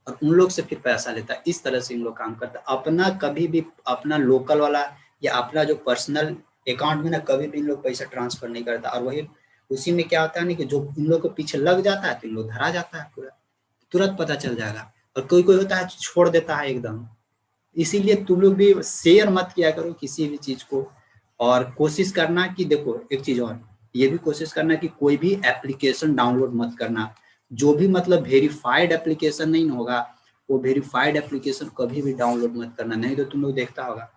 और उन लोग से फिर पैसा लेता है। इस तरह से इन लोग काम करता है। अपना कभी भी अपना लोकल वाला या अपना जो पर्सनल अकाउंट में ना कभी भी इन लोग पैसा ट्रांसफर नहीं करता। और वही उसी में क्या होता है ना कि जो इन लोग के पीछे लग जाता है तो इन लोग धरा जाता है, पूरा तुरंत पता चल जाएगा। और कोई कोई होता है छोड़ देता है एकदम। इसीलिए तुम लोग भी शेयर मत किया करो किसी भी चीज को, और कोशिश करना कि देखो एक चीज और, ये भी कोशिश करना कि कोई भी एप्लीकेशन डाउनलोड मत करना, जो भी मतलब वेरीफाइड एप्लीकेशन नहीं होगा वो वेरीफाइड एप्लीकेशन कभी भी डाउनलोड मत करना। नहीं तो तुम लोग देखता होगा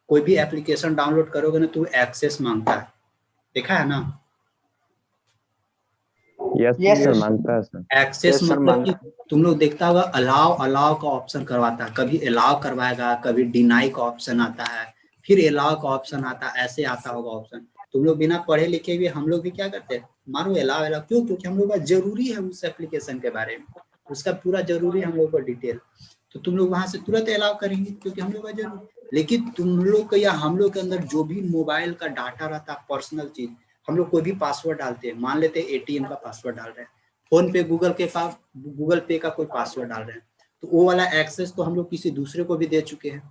कोई भी एप्लीकेशन डाउनलोड करोगे ना तो एक्सेस मांगता है, देखा है ना? यस सर, मांगता है सर। एक्सेस Yes, sir, मतलब कि तुम लोग देखता होगा अलाउ का ऑप्शन करवाता है, कभी अलाउ करवाएगा, कभी डिनाई का ऑप्शन आता है, फिर अलाउ का ऑप्शन आता है, ऐसे आता होगा ऑप्शन। तुम लोग बिना पढ़े लिखे भी, हम लोग भी क्या करते हैं, मारो अलाउ, क्यों? क्योंकि हम लोग का जरूरी है उस एप्लीकेशन के बारे में, उसका पूरा जरूरी है हम लोग का डिटेल, तो तुम लोग वहां से तुरंत अलाउ करेंगे क्योंकि हम लोग का जरूरी। लेकिन तुम लोग का या हम लोग के अंदर जो भी मोबाइल का डाटा रहता है, पर्सनल चीज, हम लोग कोई भी पासवर्ड डालते हैं, मान लेते हैं एटीएम का पासवर्ड डाल रहे हैं, फोन पे गूगल पे का कोई पासवर्ड डाल रहे हैं, तो वो वाला एक्सेस तो हम लोग किसी दूसरे को भी दे चुके हैं,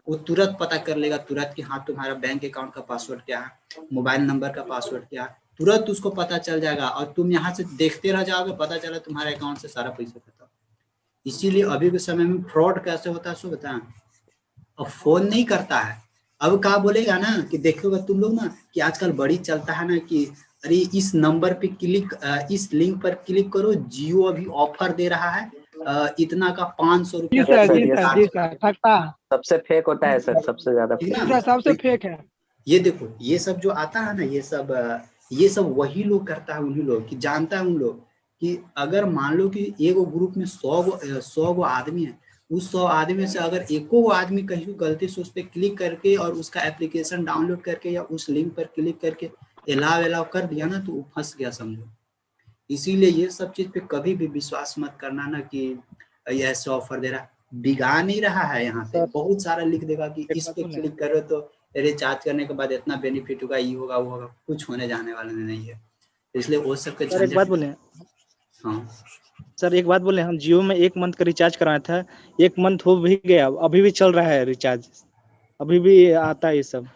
वो तुरंत पता कर लेगा तुरंत कि हाँ तुम्हारा बैंक अकाउंट का पासवर्ड क्या है, मोबाइल नंबर का पासवर्ड क्या है, तुरंत उसको पता चल जाएगा और तुम यहाँ से देखते रह जाओगे, पता चला तुम्हारे अकाउंट से सारा पैसा खत्म। इसीलिए अभी के समय में फ्रॉड कैसे होता है सो बताएं। अब फोन नहीं करता है, अब क्या बोलेगा ना कि देखोगे तुम लोग ना कि आजकल बड़ी चलता है ना कि अरे इस नंबर पे क्लिक, इस लिंक पर क्लिक करो, जियो अभी ऑफर दे रहा है इतना का 500 रुपया। सबसे फेक होता है सर, सबसे ज्यादा सबसे फेक है। ये देखो ये सब जो आता है ना, ये सब वही लोग करता है, उन्हीं लोग कि जानता है उन लोग कि अगर मान लो कि एगो ग्रुप में 100 गो आदमी है, उस 100 आदमी से अगर एको गो आदमी कहीं गलती से उस पर क्लिक करके और उसका एप्लीकेशन डाउनलोड करके या उस लिंक पर क्लिक करके अलाउ कर दिया ना, तो वो फंस गया समझो। इसीलिए ये सब चीज पे कभी भी विश्वास मत करना ना कि ये ऐसे ऑफर दे रहा, बिगा नहीं रहा है। यहाँ पे बहुत सारा लिख देगा कि इस पे क्लिक करो तो रिचार्ज करने के बाद इतना बेनिफिट होगा, ये होगा वो होगा, कुछ होने जाने वाला नहीं है। इसलिए वो सब के सर एक बात बोले, हाँ सर एक बात बोले, हम जियो में 1 मंथ का रिचार्ज कराया था, 1 मंथ हो भी गया, अभी भी चल रहा है रिचार्ज, अभी भी आता है ये सब।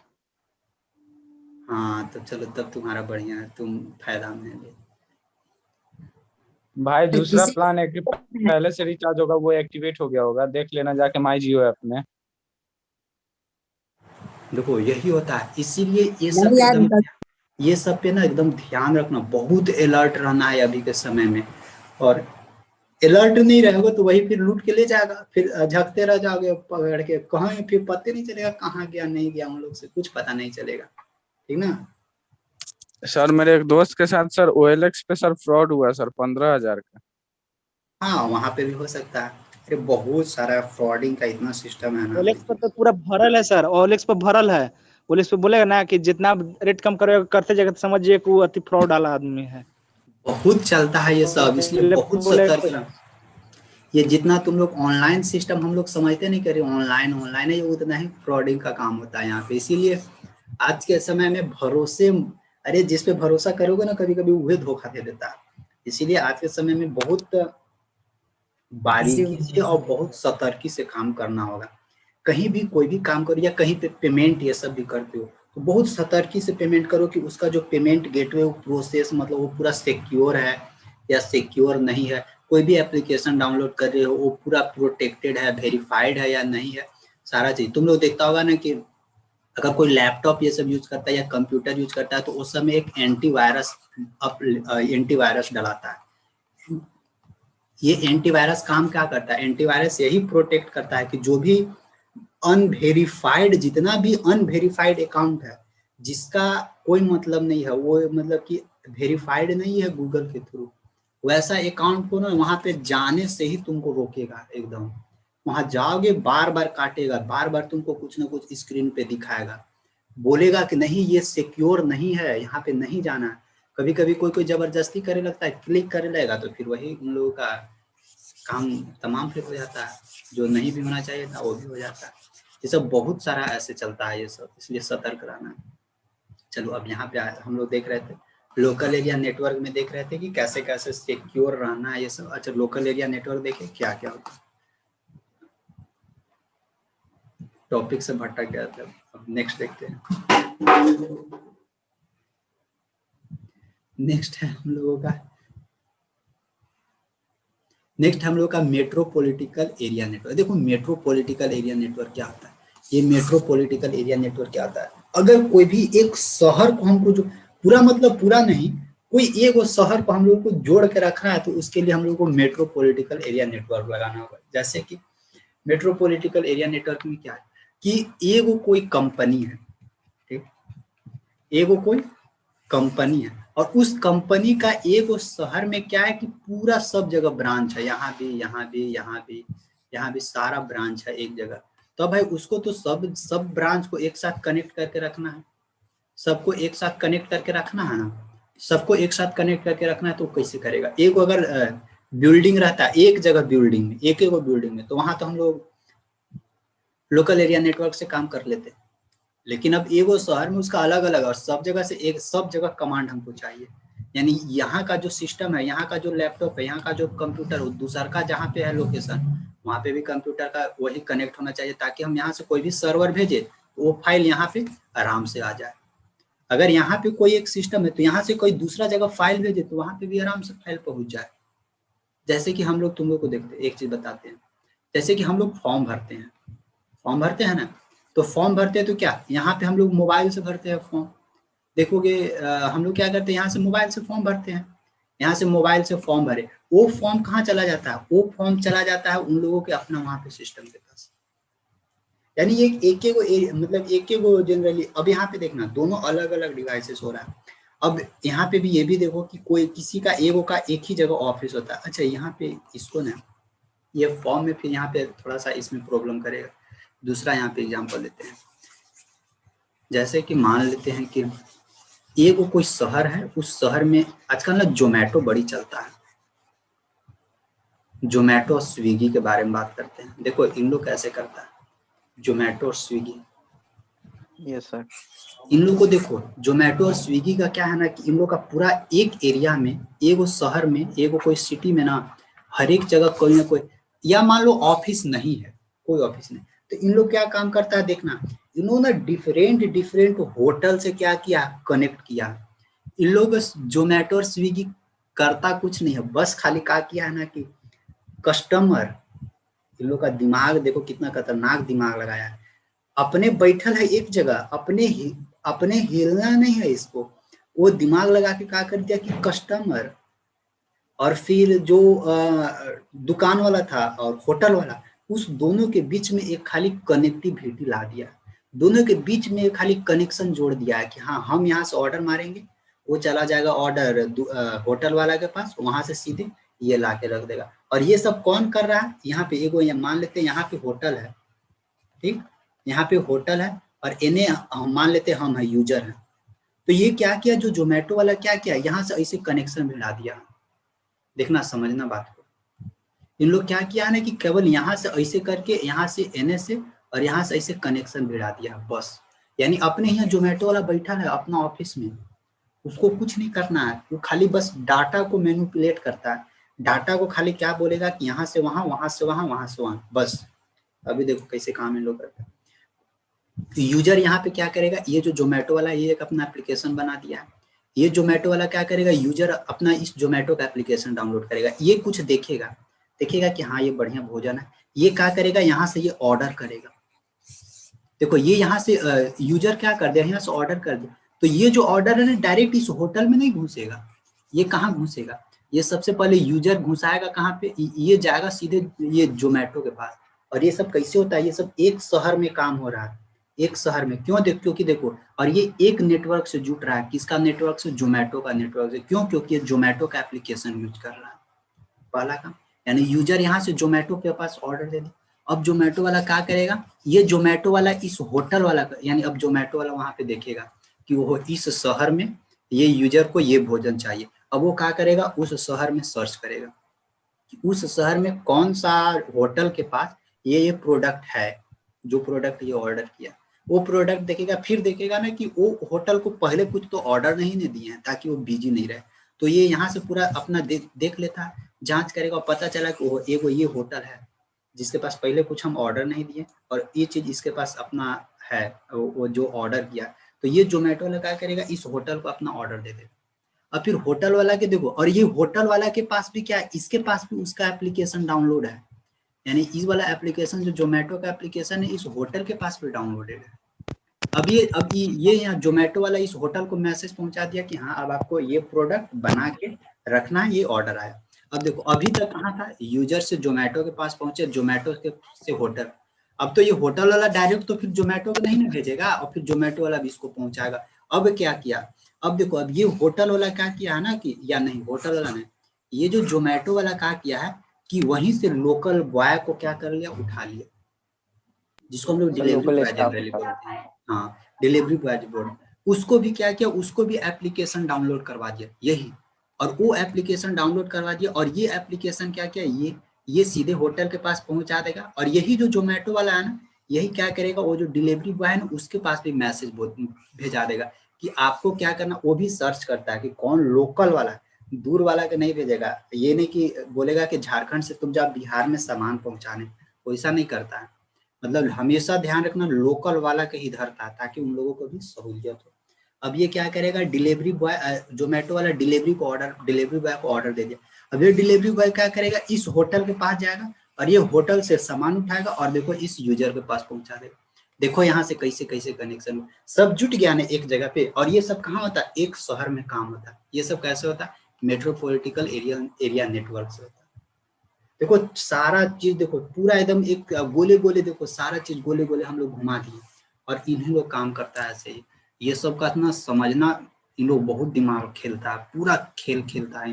हाँ तो चलो तब तुम्हारा बढ़िया है, तुम फायदा में है। भाई दूसरा प्लान है कि पहले से रिचार्ज होगा वो एक्टिवेट हो गया होगा, देख लेना जाके माई जियो ऐप में। देखो यही होता है, इसीलिए ये सब पे ना एकदम ध्यान रखना, बहुत अलर्ट रहना है अभी के समय में। और अलर्ट नहीं रहेगा तो वही फिर लूट के ले जाएगा, फिर झकते रह जाओगे पकड़ के, कहाँ फिर पता नहीं चलेगा कहाँ गया नहीं गया, उन लोग से कुछ पता नहीं चलेगा, ठीक ना। सर मेरे एक दोस्त के साथ सर OLX पे सर फ्रॉड हुआ सर 15,000 का। हाँ वहाँ पे भी हो सकता है, अरे बहुत सारा फ्रॉडिंग का इतना सिस्टम है ना। OLX पर तो पूरा भरल है सर, OLX पर भरल है। पुलिस पे बोलेगा ना कि जितना रेट कम करोगे करते जाएगा तो समझिए कि वो अति फ्रॉड वाला आदमी है। बहुत चलता है ये सब, इसलिए बहुत सतर्क रहना। ये जितना तुम लोग ऑनलाइन सिस्टम हम लोग समझते नहीं करें, ऑनलाइन है, ये उतना ही फ्रॉडिंग का काम होता है यहाँ पे। इसीलिए आज के समय में अरे जिस पे भरोसा करोगे ना, कभी कभी वही धोखा दे देता है। इसीलिए आज के समय में बहुत बारीकी से और बहुत सतर्की से काम करना होगा। कहीं भी कोई भी काम करो या कहीं पे पेमेंट ये सब भी करते हो तो बहुत सतर्की से पेमेंट करो कि उसका जो पेमेंट गेटवे वो प्रोसेस मतलब वो पूरा सिक्योर है या सिक्योर नहीं है। कोई भी एप्लीकेशन डाउनलोड कर रहे हो वो पूरा प्रोटेक्टेड है, वेरीफाइड है या नहीं है, सारा चीज। तुम लोग देखता होगा ना कि अगर कोई लैपटॉप ये सब यूज करता है या कंप्यूटर यूज करता है तो उस समय एक एंटीवायरस डलाता है। ये एंटीवायरस काम क्या करता है, एंटीवायरस यही प्रोटेक्ट करता है कि जो भी जितना भी अनवेरीफाइड अकाउंट है, जिसका कोई मतलब नहीं है, वो मतलब कि वेरीफाइड नहीं है गूगल के थ्रू, वैसा अकाउंट को ना वहां पे जाने से ही तुमको रोकेगा एकदम। वहां जाओगे बार बार काटेगा, बार बार तुमको कुछ ना कुछ स्क्रीन पे दिखाएगा, बोलेगा कि नहीं ये सिक्योर नहीं है, यहाँ पे नहीं जाना। कभी कभी कोई जबरदस्ती करे लगता है, क्लिक करे लगेगा तो फिर वही उन लोगों का काम तमाम फिर हो जाता है, जो नहीं भी होना चाहिए था वो भी हो जाता है। ये सब बहुत सारा ऐसे चलता है ये सब, इसलिए सतर्क रहना। चलो अब यहाँ पे हम लोग देख रहे थे लोकल एरिया नेटवर्क में, देख रहे थे कि कैसे कैसे सिक्योर रहना है ये सब। अच्छा लोकल एरिया नेटवर्क देखे क्या क्या होता है, टॉपिक से भटक गया था। अब नेक्स्ट देखते हैं। नेक्स्ट है हम लोगों का मेट्रोपॉलिटिकल एरिया नेटवर्क। देखो मेट्रोपॉलिटिकल एरिया नेटवर्क क्या होता है, ये मेट्रोपॉलिटिकल एरिया नेटवर्क क्या होता है, अगर कोई भी एक शहर को हमको जो पूरा मतलब पूरा नहीं, कोई एक वो शहर को हम लोगों को जोड़ के रखना है तो उसके लिए हम लोगों को मेट्रोपॉलिटिकल एरिया नेटवर्क लगाना होगा। जैसे कि मेट्रोपॉलिटिकल एरिया नेटवर्क में क्या है कि एगो कोई कंपनी है, ठीक, एगो कोई कंपनी है और उस कंपनी का एगो शहर में क्या है कि पूरा सब जगह ब्रांच है, यहाँ भी सारा ब्रांच है एक जगह। तो भाई उसको तो सब ब्रांच को एक साथ कनेक्ट करके रखना है, सबको एक साथ कनेक्ट करके रखना है ना, सबको एक साथ कनेक्ट करके रखना है। तो कैसे करेगा, एक अगर बिल्डिंग रहता है एक जगह बिल्डिंग में, एक बिल्डिंग में, तो वहां तो हम लोग लोकल एरिया नेटवर्क से काम कर लेते हैं। लेकिन अब एगो शहर में उसका अलग अलग और सब जगह से सब जगह कमांड हमको चाहिए। यानी यहाँ का जो सिस्टम है, यहाँ का जो लैपटॉप है, यहाँ का जो कंप्यूटर हो, दूसरा का जहाँ पे है लोकेशन, वहाँ पे भी कंप्यूटर का वही कनेक्ट होना चाहिए, ताकि हम यहाँ से कोई भी सर्वर भेजे तो वो फाइल यहाँ पे आराम से आ जाए। अगर यहाँ पे कोई एक सिस्टम है तो यहाँ से कोई दूसरा जगह फाइल भेजे तो वहाँ पे भी आराम से फाइल पहुंच जाए। जैसे कि हम लोग तुम लोग को देखते हैं, एक चीज बताते हैं, जैसे कि हम लोग फॉर्म भरते हैं ना, तो फॉर्म भरते हैं तो क्या यहाँ पे हम लोग मोबाइल से भरते हैं फॉर्म। देखोगे हम लोग क्या करते हैं, यहाँ से मोबाइल से फॉर्म भरते हैं, यहाँ से मोबाइल से फॉर्म भरे, वो फॉर्म कहाँ चला जाता है, वो फॉर्म चला जाता है उन लोगों के अपना वहाँ पे सिस्टम के पास। यानी एक जनरली अब यहाँ पे देखना दोनों अलग अलग डिवाइसेस हो रहा है। अब यहाँ पे भी ये भी देखो कि कोई किसी का एगो का एक ही जगह ऑफिस होता है। अच्छा यहाँ पे इसको ना ये फॉर्म में फिर यहाँ पे थोड़ा सा इसमें प्रॉब्लम करेगा। दूसरा यहाँ पे एग्जांपल लेते हैं, जैसे कि मान लेते हैं कि एगो कोई शहर है, उस शहर में आजकल ना जोमेटो बड़ी चलता है। जोमेटो और स्विगी के बारे में बात करते हैं। देखो इन लोग कैसे करता है जोमेटो और स्विगी। Yes sir. इन लोग को देखो जोमेटो और स्विगी का क्या है ना कि इन लोग का पूरा एक एरिया में, एगो शहर में, एगो कोई सिटी में ना हर एक जगह कोई ना कोई, या मान लो ऑफिस नहीं है, कोई ऑफिस नहीं, तो इन लोग क्या काम करता है देखना, इन्होंने डिफरेंट डिफरेंट होटल से क्या किया, कनेक्ट किया। इन लोग जोमेटो और स्विगी करता कुछ नहीं है, बस खाली क्या किया है ना कि कस्टमर, इन लोग का दिमाग देखो कितना खतरनाक दिमाग लगाया है। अपने बैठल है एक जगह, अपने हिलना नहीं है इसको, वो दिमाग लगा के क्या कर दिया कि कस्टमर और फिर जो दुकान वाला था और होटल वाला, उस दोनों के बीच में एक खाली कनेक्टिविटी ला दिया। दोनों के बीच में खाली कनेक्शन जोड़ दिया है कि हाँ हम यहाँ से ऑर्डर मारेंगे, वो चला जाएगा ऑर्डर होटल वाला के पास, वहां से सीधे ये ला के रख देगा। और ये सब कौन कर रहा है, यहाँ पे एगो मान लेते हैं यहाँ पे होटल है, ठीक, यहाँ पे होटल है और इन्हें मान लेते हैं हम है यूजर है। तो ये क्या किया, जो जोमेटो वाला क्या किया, यहाँ से ऐसे कनेक्शन भिड़ा दिया। देखना समझना बात को, इन लोग क्या किया ना कि केवल यहाँ से ऐसे करके, यहाँ से एनए से और यहाँ से ऐसे कनेक्शन भिड़ा दिया बस। यानी अपने यहाँ जोमेटो वाला बैठा है अपना ऑफिस में, उसको कुछ नहीं करना है, वो खाली बस डाटा को मैनिपुलेट करता है। डाटा को खाली क्या बोलेगा कि यहाँ से वहां, वहां से वहां, वहां से वहां, बस। अभी देखो कैसे काम इन लोग करते हैं। यूजर यहाँ पे क्या करेगा, ये जो जोमेटो वाला ये एक अपना एप्लीकेशन बना दिया है, ये जोमेटो वाला क्या करेगा, यूजर अपना इस जोमेटो का एप्लीकेशन डाउनलोड करेगा, ये कुछ देखेगा कि हाँ ये बढ़िया भोजन है, ये क्या करेगा, यहाँ से ये ऑर्डर करेगा। देखो ये यहाँ से यूजर क्या कर दिया, यहाँ से ऑर्डर कर दिया, तो ये जो ऑर्डर है ना डायरेक्ट इस होटल में नहीं घुसेगा, ये कहाँ घुसेगा, ये सबसे पहले यूजर घुसाएगा कहाँ पे, ये जाएगा सीधे ये जोमेटो के पास। और ये सब कैसे होता है, ये सब एक शहर में काम हो रहा है, एक शहर में। क्यों, क्योंकि देखो, और ये एक नेटवर्क से जुट रहा है, किसका नेटवर्क से, जोमेटो का नेटवर्क से। क्यों, क्योंकि ये जोमेटो का एप्लीकेशन यूज कर रहा है, पहला काम। यानी यूजर यहाँ से जोमेटो के पास ऑर्डर दे दे, अब जोमेटो वाला क्या करेगा, ये जोमेटो वाला इस होटल वाला, यानी अब जोमेटो वाला वहां पे देखेगा कि वो इस शहर में ये यूजर को ये भोजन चाहिए। अब वो क्या करेगा, उस शहर में सर्च करेगा कि उस शहर में कौन सा होटल के पास ये प्रोडक्ट है, जो प्रोडक्ट ये ऑर्डर किया, वो प्रोडक्ट देखेगा। फिर देखेगा ना कि वो होटल को पहले कुछ तो ऑर्डर नहीं ने दिए हैं ताकि वो बिजी नहीं रहे, तो ये यहाँ से पूरा अपना देख लेता है, जांच करेगा, पता चला कि वो एगो ये होटल है जिसके पास पहले कुछ हम ऑर्डर नहीं दिए और ये चीज इसके पास अपना है, वो जो ऑर्डर किया, तो ये जोमेटो वाला क्या करेगा, इस होटल को अपना ऑर्डर दे देगा। और फिर होटल वाला के देखो, और ये होटल वाला के पास भी क्या है, इसके पास भी उसका एप्लीकेशन डाउनलोड है, यानी इस वाला एप्लीकेशन जो जोमेटो का एप्लीकेशन है इस होटल के पास भी डाउनलोडेड है। अब ये यहाँ जोमेटो वाला इस होटल को मैसेज पहुंचा दिया कि हाँ अब आपको ये प्रोडक्ट बना के रखना है, ये ऑर्डर आया। अब देखो अभी तक कहाँ था, यूजर से जोमेटो के पास पहुंचे, जोमेटो से होटल। अब तो ये होटल वाला डायरेक्ट तो फिर जोमेटो को नहीं ना भेजेगा, और फिर जोमेटो वाला भी इसको पहुंचाएगा। अब क्या किया, अब देखो अब ये होटल वाला क्या किया है ना कि, या नहीं होटल वाला नहीं, ये जो जोमेटो वाला क्या किया है कि वहीं से लोकल बॉय को क्या कर लिया, उठा लिया, जिसको हम लोग डिलीवरी बॉय जनरली बोलते हैं, हाँ डिलीवरी बॉय बोर्ड, उसको भी क्या किया, उसको भी एप्लीकेशन डाउनलोड करवा दिया यही, और वो एप्लीकेशन डाउनलोड करवा दिया। और ये एप्लीकेशन क्या किया, ये सीधे होटल के पास पहुंचा देगा। और यही जो जोमेटो वाला है ना, यही क्या करेगा, वो जो डिलीवरी बॉय है ना उसके पास भी मैसेज भेजा देगा कि आपको क्या करना, वो भी सर्च करता है कि कौन लोकल वाला, दूर वाला के नहीं भेजेगा। ये नहीं कि बोलेगा कि झारखंड से तुम जाओ बिहार में सामान पहुंचाने, वैसा नहीं करता है। मतलब हमेशा ध्यान रखना लोकल वाला के ही धरता है ताकि उन लोगों को भी सहूलियत हो। अब ये क्या करेगा, डिलीवरी बॉय, जोमेटो वाला डिलीवरी बॉय को ऑर्डर दे दिया। अब ये डिलीवरी बॉय क्या करेगा, इस होटल के पास जाएगा और ये होटल से सामान उठाएगा और देखो इस यूजर के पास पहुंचा देगा। देखो यहाँ से कैसे कैसे कनेक्शन सब जुट गया ना एक जगह पे। और ये सब कहाँ होता है, एक शहर में काम होता है। ये सब कैसे होता है, मेट्रोपॉलिटिकल एरिया नेटवर्क से होता है। देखो सारा चीज देखो पूरा एकदम एक गोले गोले, देखो सारा चीज गोले गोले हम लोग घुमा दिए और इन्हीं लोग काम करता है ऐसे ही। ये सब का इतना समझना इन लोग बहुत दिमाग खेलता है, पूरा खेल खेलता है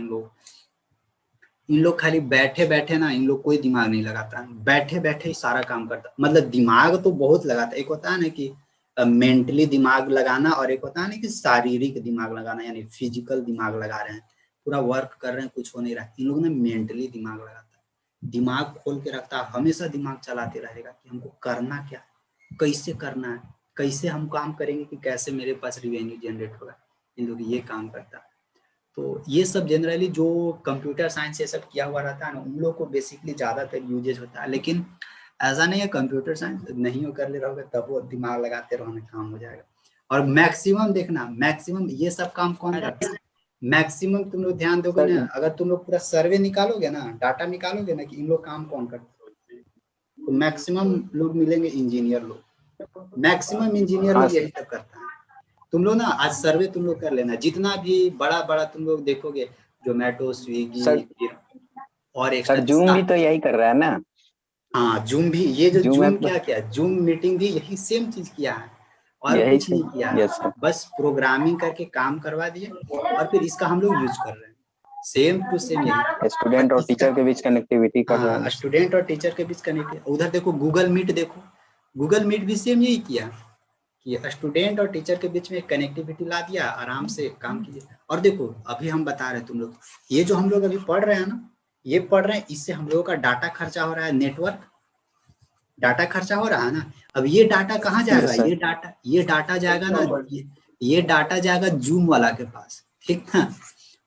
इन लोग खाली बैठे बैठे ना, इन लोग कोई दिमाग नहीं लगाता, बैठे बैठे ही सारा काम करता। मतलब दिमाग तो बहुत लगाता है, एक होता है ना कि मेंटली दिमाग लगाना, और एक होता है ना कि शारीरिक दिमाग लगाना, यानी फिजिकल दिमाग लगा रहे हैं, पूरा वर्क कर रहे हैं, कुछ हो नहीं रहा। इन लोगों ने मेंटली दिमाग लगाता है, दिमाग खोल के रखता है, हमेशा दिमाग चलाते रहेगा कि हमको करना क्या है, कैसे करना है, कैसे हम काम करेंगे कि कैसे मेरे पास रिवेन्यू जनरेट होगा। इन लोग ये काम करता है। तो ये सब जनरली जो कंप्यूटर साइंस ये सब किया हुआ रहता है ना, उन लोग को बेसिकली ज्यादातर यूजेज होता है। लेकिन ऐसा नहीं है कंप्यूटर साइंस नहीं हो कर ले रहोगे तब वो दिमाग लगाते रहोगे काम हो जाएगा। और मैक्सिमम देखना, मैक्सिमम ये सब काम कौन करता है, मैक्सिमम तुम लोग ध्यान दोगे ना, अगर तुम लोग पूरा सर्वे निकालोगे ना, डाटा निकालोगे ना कि इन लोग काम कौन करते हैं, तो मैक्सिमम लोग मिलेंगे इंजीनियर लोग, मैक्सिमम इंजीनियर लोग यही सब करता है। तुम लोग ना आज सर्वे तुम लोग कर लेना, जितना भी बड़ा बड़ा तुम लोग देखोगे, जोमेटो, स्विगी और एक सर जूम भी तो यही कर रहा है ना। हाँ जूम भी, ये जो जूम क्या किया, जूम मीटिंग भी यही सेम चीज किया है और कुछ नहीं किया है, बस प्रोग्रामिंग करके काम करवा दिए और फिर इसका हम लोग यूज कर रहे हैं, सेम टू सेम यही। स्टूडेंट और टीचर के बीच कनेक्टिविटी कर रहे हैं। स्टूडेंट और टीचर के बीच कनेक्टिविटी। उधर देखो गूगल मीट, देखो गूगल मीट भी सेम यही किया कि स्टूडेंट और टीचर के बीच में कनेक्टिविटी ला दिया, आराम से काम कीजिए। और देखो अभी हम बता रहे हैं तुम लोग, ये जो हम लोग अभी पढ़ रहे हैं ना, ये पढ़ रहे हैं, इससे हम लोगों का डाटा खर्चा हो रहा है, नेटवर्क डाटा खर्चा हो रहा है ना। अब ये डाटा कहाँ जाएगा, ये डाटा जाएगा ना, ये डाटा जाएगा जूम वाला के पास, ठीक ना।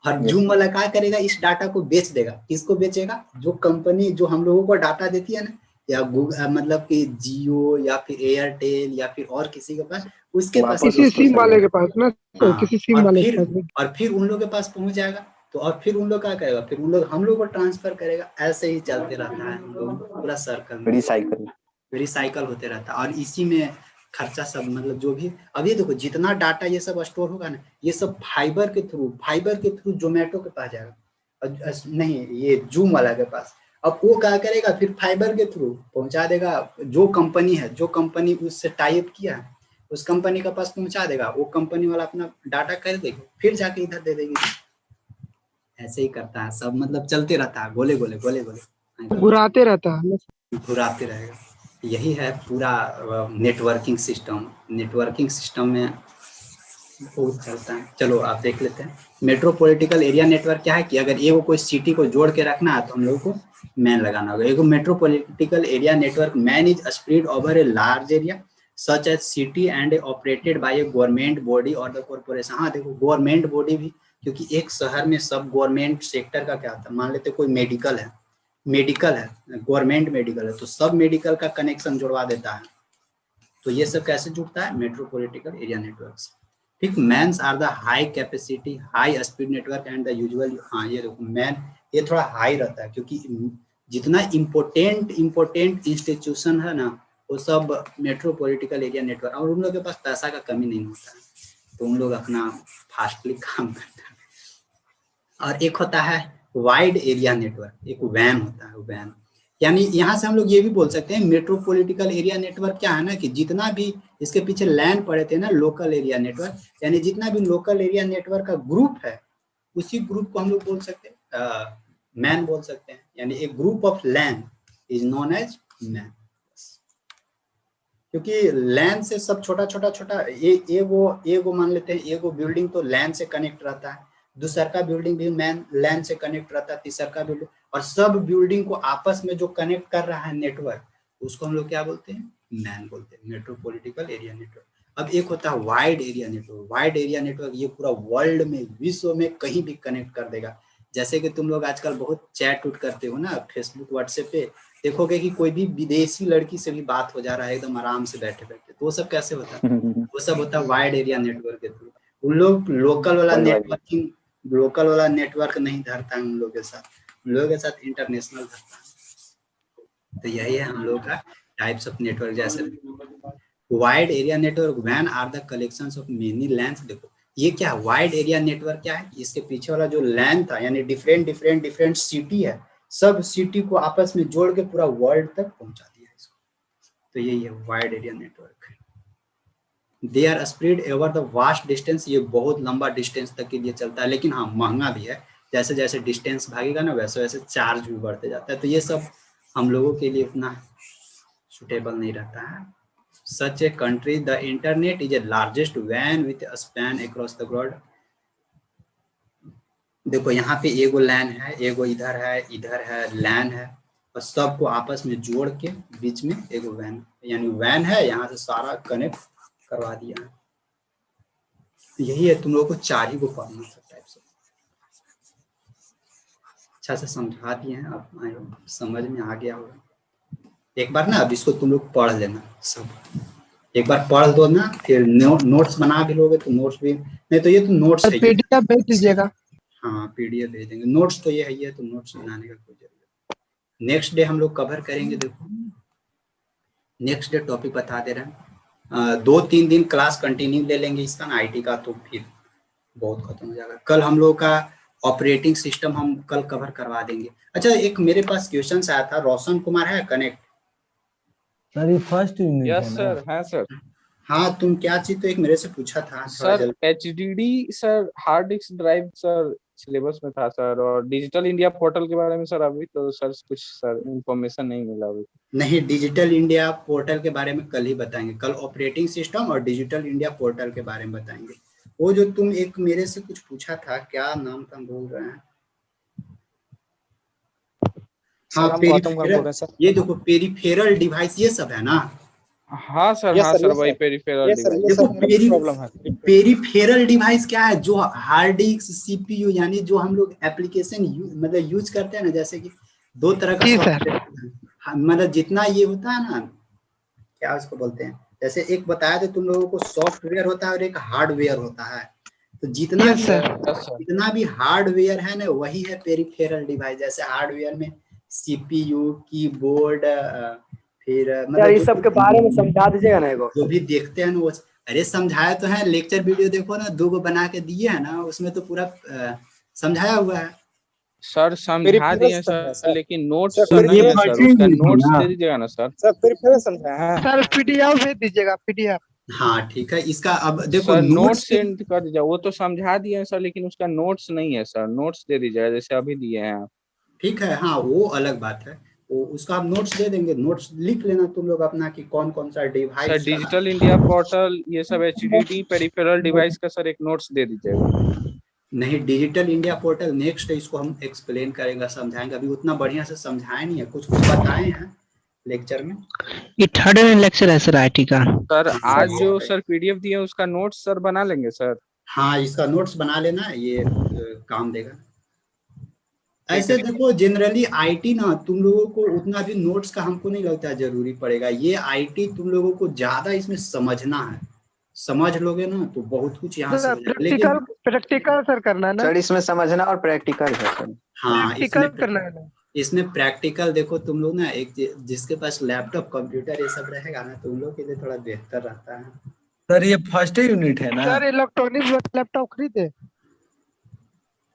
और जूम वाला क्या करेगा, इस डाटा को बेच देगा। किसको बेचेगा, जो कंपनी जो हम लोगों को डाटा देती है ना, या गूगल मतलब कि जियो या फिर एयरटेल या फिर और किसी के पास, उसके पास, किसी सिम वाले के पास ना, तो किसी सिम वाले के पास, और फिर उन लोगों के पास पहुंच जाएगा। तो और फिर उन लोग क्या करेगा, फिर उन लोग हम लोग को ट्रांसफर करेगा। ऐसे ही चलते रहता है पूरा सर्कल में, रिसाइकल होते रहता है। और इसी में खर्चा सब, मतलब जो भी अभी देखो जितना डाटा ये सब स्टोर होगा ना, ये सब फाइबर के थ्रू जोमेटो के पास जाएगा, नहीं ये जूम वाला के पास। अब वो क्या करेगा, फिर फाइबर के थ्रू पहुंचा देगा, जो कंपनी है, जो कंपनी उससे टाइप किया है उस कंपनी के पास पहुंचा देगा। वो कंपनी वाला अपना डाटा कर देगा, फिर जाके इधर दे देगी। ऐसे ही करता है सब, मतलब चलते रहता है, गोले गोले गोले गोले घुराते रहता है, घुराते रहेगा। यही है पूरा नेटवर्किंग सिस्टम में बहुत चलता है। चलो आप देख लेते हैं मेट्रोपॉलिटिकल एरिया नेटवर्क क्या है, कि अगर एगो कोई सिटी को जोड़ के रखना है तो हम लोगों को मैन लगाना होगा। एगो metropolitical area network MAN is spread over a large area such as city and operated by a government body और द कॉर्पोरेशन। हाँ देखो गवर्नमेंट बॉडी भी, क्योंकि एक शहर में सब गवर्नमेंट सेक्टर का क्या होता है, मान लेते कोई मेडिकल है, गवर्नमेंट मेडिकल है, तो सब मेडिकल का कनेक्शन जुड़वा देता है। तो ये सब कैसे जुड़ता है, मेट्रोपॉलिटिकल एरिया नेटवर्क। ठीक, MANs are the high capacity high speed network and the usual. हाँ ये देखो मैन ये थोड़ा हाई रहता है, क्योंकि जितना इम्पोर्टेंट इंस्टीट्यूशन है ना, वो सब मेट्रोपॉलिटिकल एरिया नेटवर्क, और उन लोग के पास पैसा का कमी नहीं होता है, तो उन लोग अपना फास्टली काम करते हैं। और एक होता है वाइड एरिया नेटवर्क, एक वैन होता है, वैन। यानी यहाँ से हम लोग ये भी बोल सकते हैं मेट्रोपॉलिटिकल एरिया नेटवर्क क्या है ना, कि जितना भी इसके पीछे लैन पड़े थे ना, लोकल एरिया नेटवर्क, यानी जितना भी लोकल एरिया नेटवर्क का ग्रुप है, उसी ग्रुप को हम लोग बोल सकते हैं मैन बोल सकते हैं। यानी एक group of LAN is known as MAN, क्योंकि लैन से सब छोटा एगो मान लेते हैं, एगो बिल्डिंग तो लैन से कनेक्ट रहता है, दूसरा का बिल्डिंग भी लैन से कनेक्ट रहता है, तीसरा का बिल्डिंग, और सब बिल्डिंग को आपस में जो कनेक्ट कर रहा है नेटवर्क, उसको हम लोग क्या बोलते हैं, मैन बोलते हैं, मेट्रोपॉलिटिकल एरिया नेटवर्क। अब एक होता है wide area network. Wide area network ये पूरा वर्ल्ड में, विश्व में कहीं भी कनेक्ट कर देगा। जैसे कि तुम लोग आजकल बहुत चैट उट करते हो ना, फेसबुक व्हाट्सएप पे, देखोगे कि कोई भी विदेशी लड़की से भी बात हो जा रहा है एकदम आराम से बैठे बैठे, तो वो सब कैसे होता है, वो सब होता है वाइड एरिया नेटवर्क के थ्रू। उन लोग लोकल वाला नेटवर्क नहीं धरता है उन लोगों के साथ, उन लोगों के साथ इंटरनेशनल धरता है। तो यही है हम लोग का टाइप्स ऑफ नेटवर्क। जैसे wide area network when are the collections of many LANs. देखो ये क्या है, वाइड एरिया नेटवर्क क्या है, इसके पीछे वाला जो लैन था, यानी डिफरेंट सिटी है, सब सिटी को आपस में जोड़ के पूरा वर्ल्ड तक पहुंचा दिया इसको। तो यही है wide area network. They are spread over the vast distance, ये बहुत लंबा डिस्टेंस तक के लिए चलता है, लेकिन हाँ महंगा भी है। जैसे जैसे डिस्टेंस भागेगा ना वैसे वैसे चार्ज भी बढ़ते जाता है, तो ये सब हम लोगों के लिए उतना सुटेबल नहीं रहता है। Such a country the internet is a largest वैन with span across the world. देखो यहाँ पे एगो लैन है, एगो इधर है लैन है, और सबको आपस में जोड़ के बीच में एगो वैन, यानी वैन है, यहाँ से सारा कनेक्ट करवा दिया है। यही है, तुम लोगों को 4 ही को पढ़ना सब टाइप से। अच्छा से समझा दिए हैं, अब समझ में आ गया होगा। एक बार ना अब इसको तुम लोग पढ़ लेना सब, एक बार पढ़ दो ना, फिर नोट्स बना भी लोगे तो नोट्स भी, नहीं तो ये तो नोट्स है, पीडीएफ भेज दीजिएगा। हाँ पीडीएफ भेज देंगे, नोट्स तो ये है, ये तो नोट्स बनाने का कोई जरूरत। नेक्स्ट डे हम लोग कवर करेंगे। देखो नेक्स्ट डे टॉपिक बता दे रहे हैं, 2-3 दिन क्लास कंटिन्यू ले लेंगे इसका ना आईटी का, तो फिर बहुत खत्म हो जाएगा। कल हम लोग का ऑपरेटिंग सिस्टम हम कल कवर करवा देंगे। अच्छा एक मेरे पास क्वेश्चन आया था, रोशन कुमार है कनेक्ट? सर ये फर्स्ट यूनिट है यस सर, है सर। हाँ तुम क्या चीज, तो एक मेरे से पूछा था sir HDD sir, hard disk drive sir syllabus में था सर, और डिजिटल इंडिया पोर्टल के बारे में सर अभी तो सर कुछ सर इंफॉर्मेशन नहीं मिला अभी। नहीं, डिजिटल इंडिया पोर्टल के बारे में कल ही बताएंगे, कल ऑपरेटिंग सिस्टम और डिजिटल इंडिया पोर्टल के बारे में बताएंगे। वो जो तुम एक मेरे से कुछ पूछा था, क्या नाम था बोल रहे हैं? हाँ ये देखो पेरिफेरल डिवाइस ये सब है ना? हाँ सर, हाँ सर, वही पेरिफेरल डिवाइस। देखो पेरिफेरल डिवाइस क्या है? जो हार्ड डिस्क, सीपीयू, यानी जो हम लोग एप्लीकेशन मतलब यूज करते हैं ना, जैसे कि 2 तरह का सॉफ्टवेयर, मतलब जितना ये होता है ना, क्या उसको बोलते हैं, जैसे एक बताया था तुम लोगों को, सॉफ्टवेयर होता है और एक हार्डवेयर होता है। तो जितना भी हार्डवेयर है ना वही है पेरिफेरल डिवाइस। जैसे हार्डवेयर में सीपीयू, कीबोर्ड, फिर मतलब इस सब के बारे में समझा दीजिएगा ना। जो भी देखते हैं ना वो, अरे समझाया तो है, लेक्चर वीडियो देखो ना, 2 बना के दिए है ना, उसमें तो पूरा समझाया हुआ है सर। समझा दिए सर, लेकिन नोट्स नहीं है सर, उसका नोट्स दे दीजिएगा ना सर। सर पेरिफेरल समझाया है सर, पीडीएफ भेज दीजिएगा, पीडीएफ। हाँ ठीक है, इसका अब देखो सर नोट्स सेंड कर दीजिए, वो तो समझा दिए हैं सर, लेकिन उसका नोट्स नहीं है सर, नोट्स दे दीजिएगा जैसे अभी दिए हैं आप। ठीक है, हाँ वो अलग बात है, वो उसका आप नोट्स दे देंगे, नोट्स लिख लेना तुम लोग अपना कि कौन कौन सा device. Sir digital India portal, ये सब एचडीडी पेरिफेरल डिवाइस का सर एक नोट्स दे दीजिएगा। नहीं, डिजिटल इंडिया पोर्टल नेक्स्ट, इसको हम एक्सप्लेन करेंगे, समझाएंगे, अभी उतना बढ़िया से समझाए नहीं है, कुछ कुछ बताए हैं लेक्चर में। ये 3rd लेक्चर है सर आईटी का। सर आज जो सर पीडीएफ दिए उसका नोट्स सर बना लेंगे सर। हाँ इसका नोट्स बना लेना, ये काम देगा। ऐसे देखो जनरली आईटी ना तुम लोगों को उतना भी नोट्स का हमको नहीं लगता जरूरी पड़ेगा। ये आईटी तुम लोगों को ज्यादा इसमें समझना है, समझ लोगे ना तो बहुत कुछ यहाँ से प्रैक्टिकल सर करना है ना सर, इसमें समझना और प्रैक्टिकल है सर। हाँ प्रैक्टिकल करना है ना। इसमें प्रैक्टिकल देखो तुम लोग ना, एक जिसके पास लैपटॉप कंप्यूटर ये सब रहेगा ना, तुम लोग के लिए थोड़ा बेहतर रहता है। सर ये फर्स्ट यूनिट है ना? सर इलेक्ट्रॉनिक्स लैपटॉप खरीदे,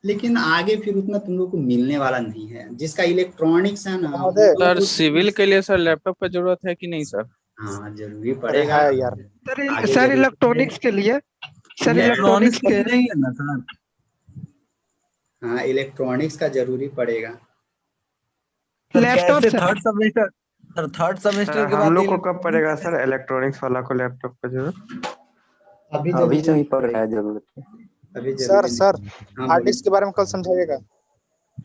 लेकिन आगे फिर उतना तुम लोग को मिलने वाला नहीं है। जिसका इलेक्ट्रॉनिक्स है ना सर, सिविल के लिए सर लैपटॉप का जरूरत है कि नहीं सर? हाँ जरूरी पड़ेगा यार। सर इलेक्ट्रॉनिक्स के लिए, सर इलेक्ट्रॉनिक्स के नहीं है ना सर? हाँ इलेक्ट्रॉनिक्स का जरूरी पड़ेगा। Laptop third semester, sir third semester के बाद हम लोग को कब पड़ेगा सर इलेक्ट्रॉनिक्स वाला को लैपटॉप का जरूरत? अभी तो ही पड़ रहा है जरूरत। अभी सर हार्ड डिस्क के बारे में कल समझाइएगा,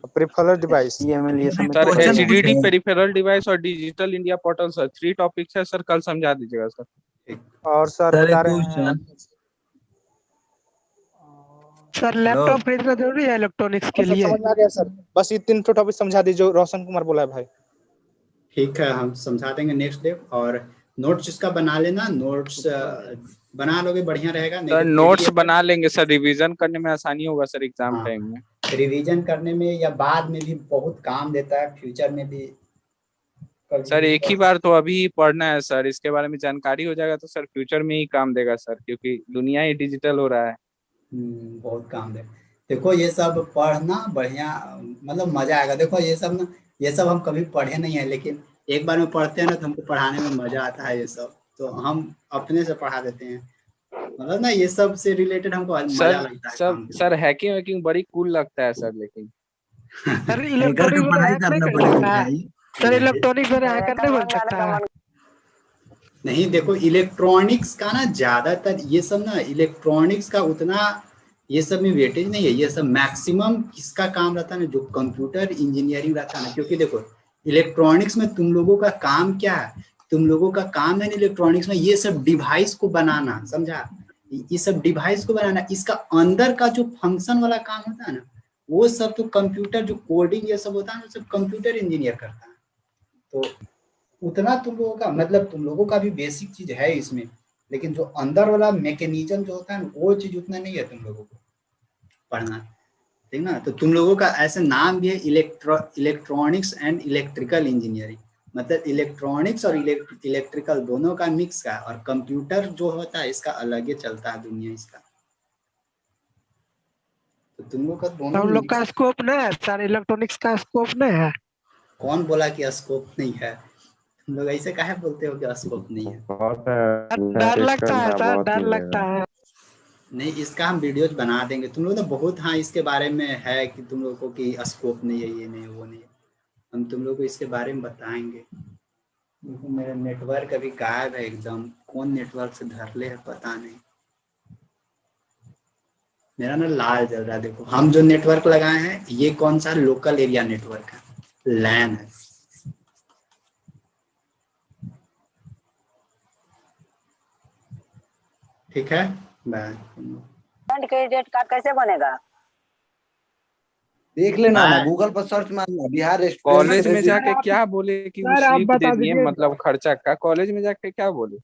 peripheral device, sir HDD peripheral device और digital India portal sir 3 topics है सर, कल समझा दीजिएगा सर। और सर बता रहे हैं सर लैपटॉप खरीदना जरूरी है इलेक्ट्रॉनिक्स के लिए। समझ आ गया सर, बस ये 3 टॉपिक समझा दीजिए जो रोशन कुमार बोला है भाई। ठीक है, हम समझा देंगे नेक्स्ट डे। और नोट्स इसका बना लेना, नोट्स बना लोगे बढ़िया रहेगा। सर नोट्स बना लेंगे सर, रिवीजन करने में आसानी होगा सर एग्जाम टाइम में। रिवीजन करने में या बाद में भी बहुत काम देता है, फ्यूचर में भी। सर एक ही बार तो अभी पढ़ना है सर, इसके बारे में जानकारी हो जाएगा तो सर फ्यूचर में ही काम देगा सर, क्योंकि दुनिया ही डिजिटल हो रहा है। बहुत काम देगा। देखो ये सब पढ़ना बढ़िया, मतलब मजा आएगा। देखो ये सब हम कभी पढ़े नहीं है, लेकिन एक बार में पढ़ते हैं ना तो हमको पढ़ाने में मजा आता है। ये सब तो हम अपने से पढ़ा देते हैं। मतलब ना ये सब से रिलेटेड हमको मजा सर लगता है सब काम करने सर हैकिंग वैकिंग बड़ी कूल लगता है सर, लेकिन सर हैकर इलेक्ट्रॉनिक का वाले पढ़ाई हैक नहीं करना कर पड़ेगा सकता है। भाई। सर इलेक्ट्रॉनिक वाले हैकर नहीं बन सकता है। नहीं देखो इलेक्ट्रॉनिक्स का ना ज्यादातर ये सब ना इलेक्ट्रॉनिक्स का उतना ये सब में वेटेज नहीं है। ये सब मैक्सिमम किसका काम रहता है ना, जो कंप्यूटर इंजीनियरिंग रहता है ना। क्योंकि देखो इलेक्ट्रॉनिक्स में तुम लोगों का काम क्या है, तुम लोगों का काम है ना इलेक्ट्रॉनिक्स में ये सब डिवाइस को बनाना, समझा। ये सब डिवाइस को बनाना, इसका अंदर का जो फंक्शन वाला काम होता है ना वो सब तो कंप्यूटर, जो कोडिंग ये सब होता है ना, सब कंप्यूटर इंजीनियर करता है। तो उतना तुम लोगों का मतलब तुम लोगों का भी बेसिक चीज है इसमें, लेकिन जो अंदर वाला मैकेनिज्म जो होता है ना वो चीज उतना नहीं है तुम लोगों को पढ़ना, ठीक ना। तो तुम लोगों का ऐसा नाम भी है इलेक्ट्रॉनिक्स एंड इलेक्ट्रिकल इंजीनियरिंग, मतलब इलेक्ट्रॉनिक्स और इलेक्ट्रिकल दोनों का मिक्स का। और कंप्यूटर जो होता है इसका अलग ही चलता है दुनिया इसका। तो तुम लोग का दोनों हम लोग का mix- स्कोप नहीं है सर, इलेक्ट्रॉनिक्स का स्कोप नहीं है। कौन बोला कि स्कोप नहीं है? तुम लोग ऐसे काहे बोलते हो कि स्कोप नहीं है? बहुत डर लगता है सर, बहुत डर मिलेगा। लगता है। नहीं इसका हम वीडियोज बना देंगे। तुम लोग तो बहुत हाँ इसके बारे में है कि तुम लोग को कि स्कोप नहीं है, ये नहीं है, वो नहीं है। हम तुम लोग को इसके बारे में बताएंगे। देखो मेरा नेटवर्क अभी गायब है एकदम, कौन नेटवर्क से धर ले है पता नहीं। मेरा ना लाल जल रहा है। देखो हम जो नेटवर्क लगाए हैं ये कौन सा लोकल एरिया नेटवर्क है, लैन है। ठीक है बाय। क्रेडिट कार्ड कैसे बनेगा? देख लेना ना, गूगल पर सर्च मारना बिहार कॉलेज में जाके क्या बोले कि वो सर, आप स्लिप दे बता दिए, दीजिए। मतलब खर्चा का। कॉलेज में जाके क्या बोले?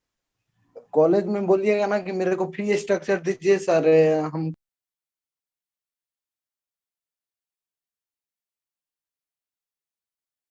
कॉलेज में बोलिएगा ना कि मेरे को फी स्ट्रक्चर दीजिए सर, हम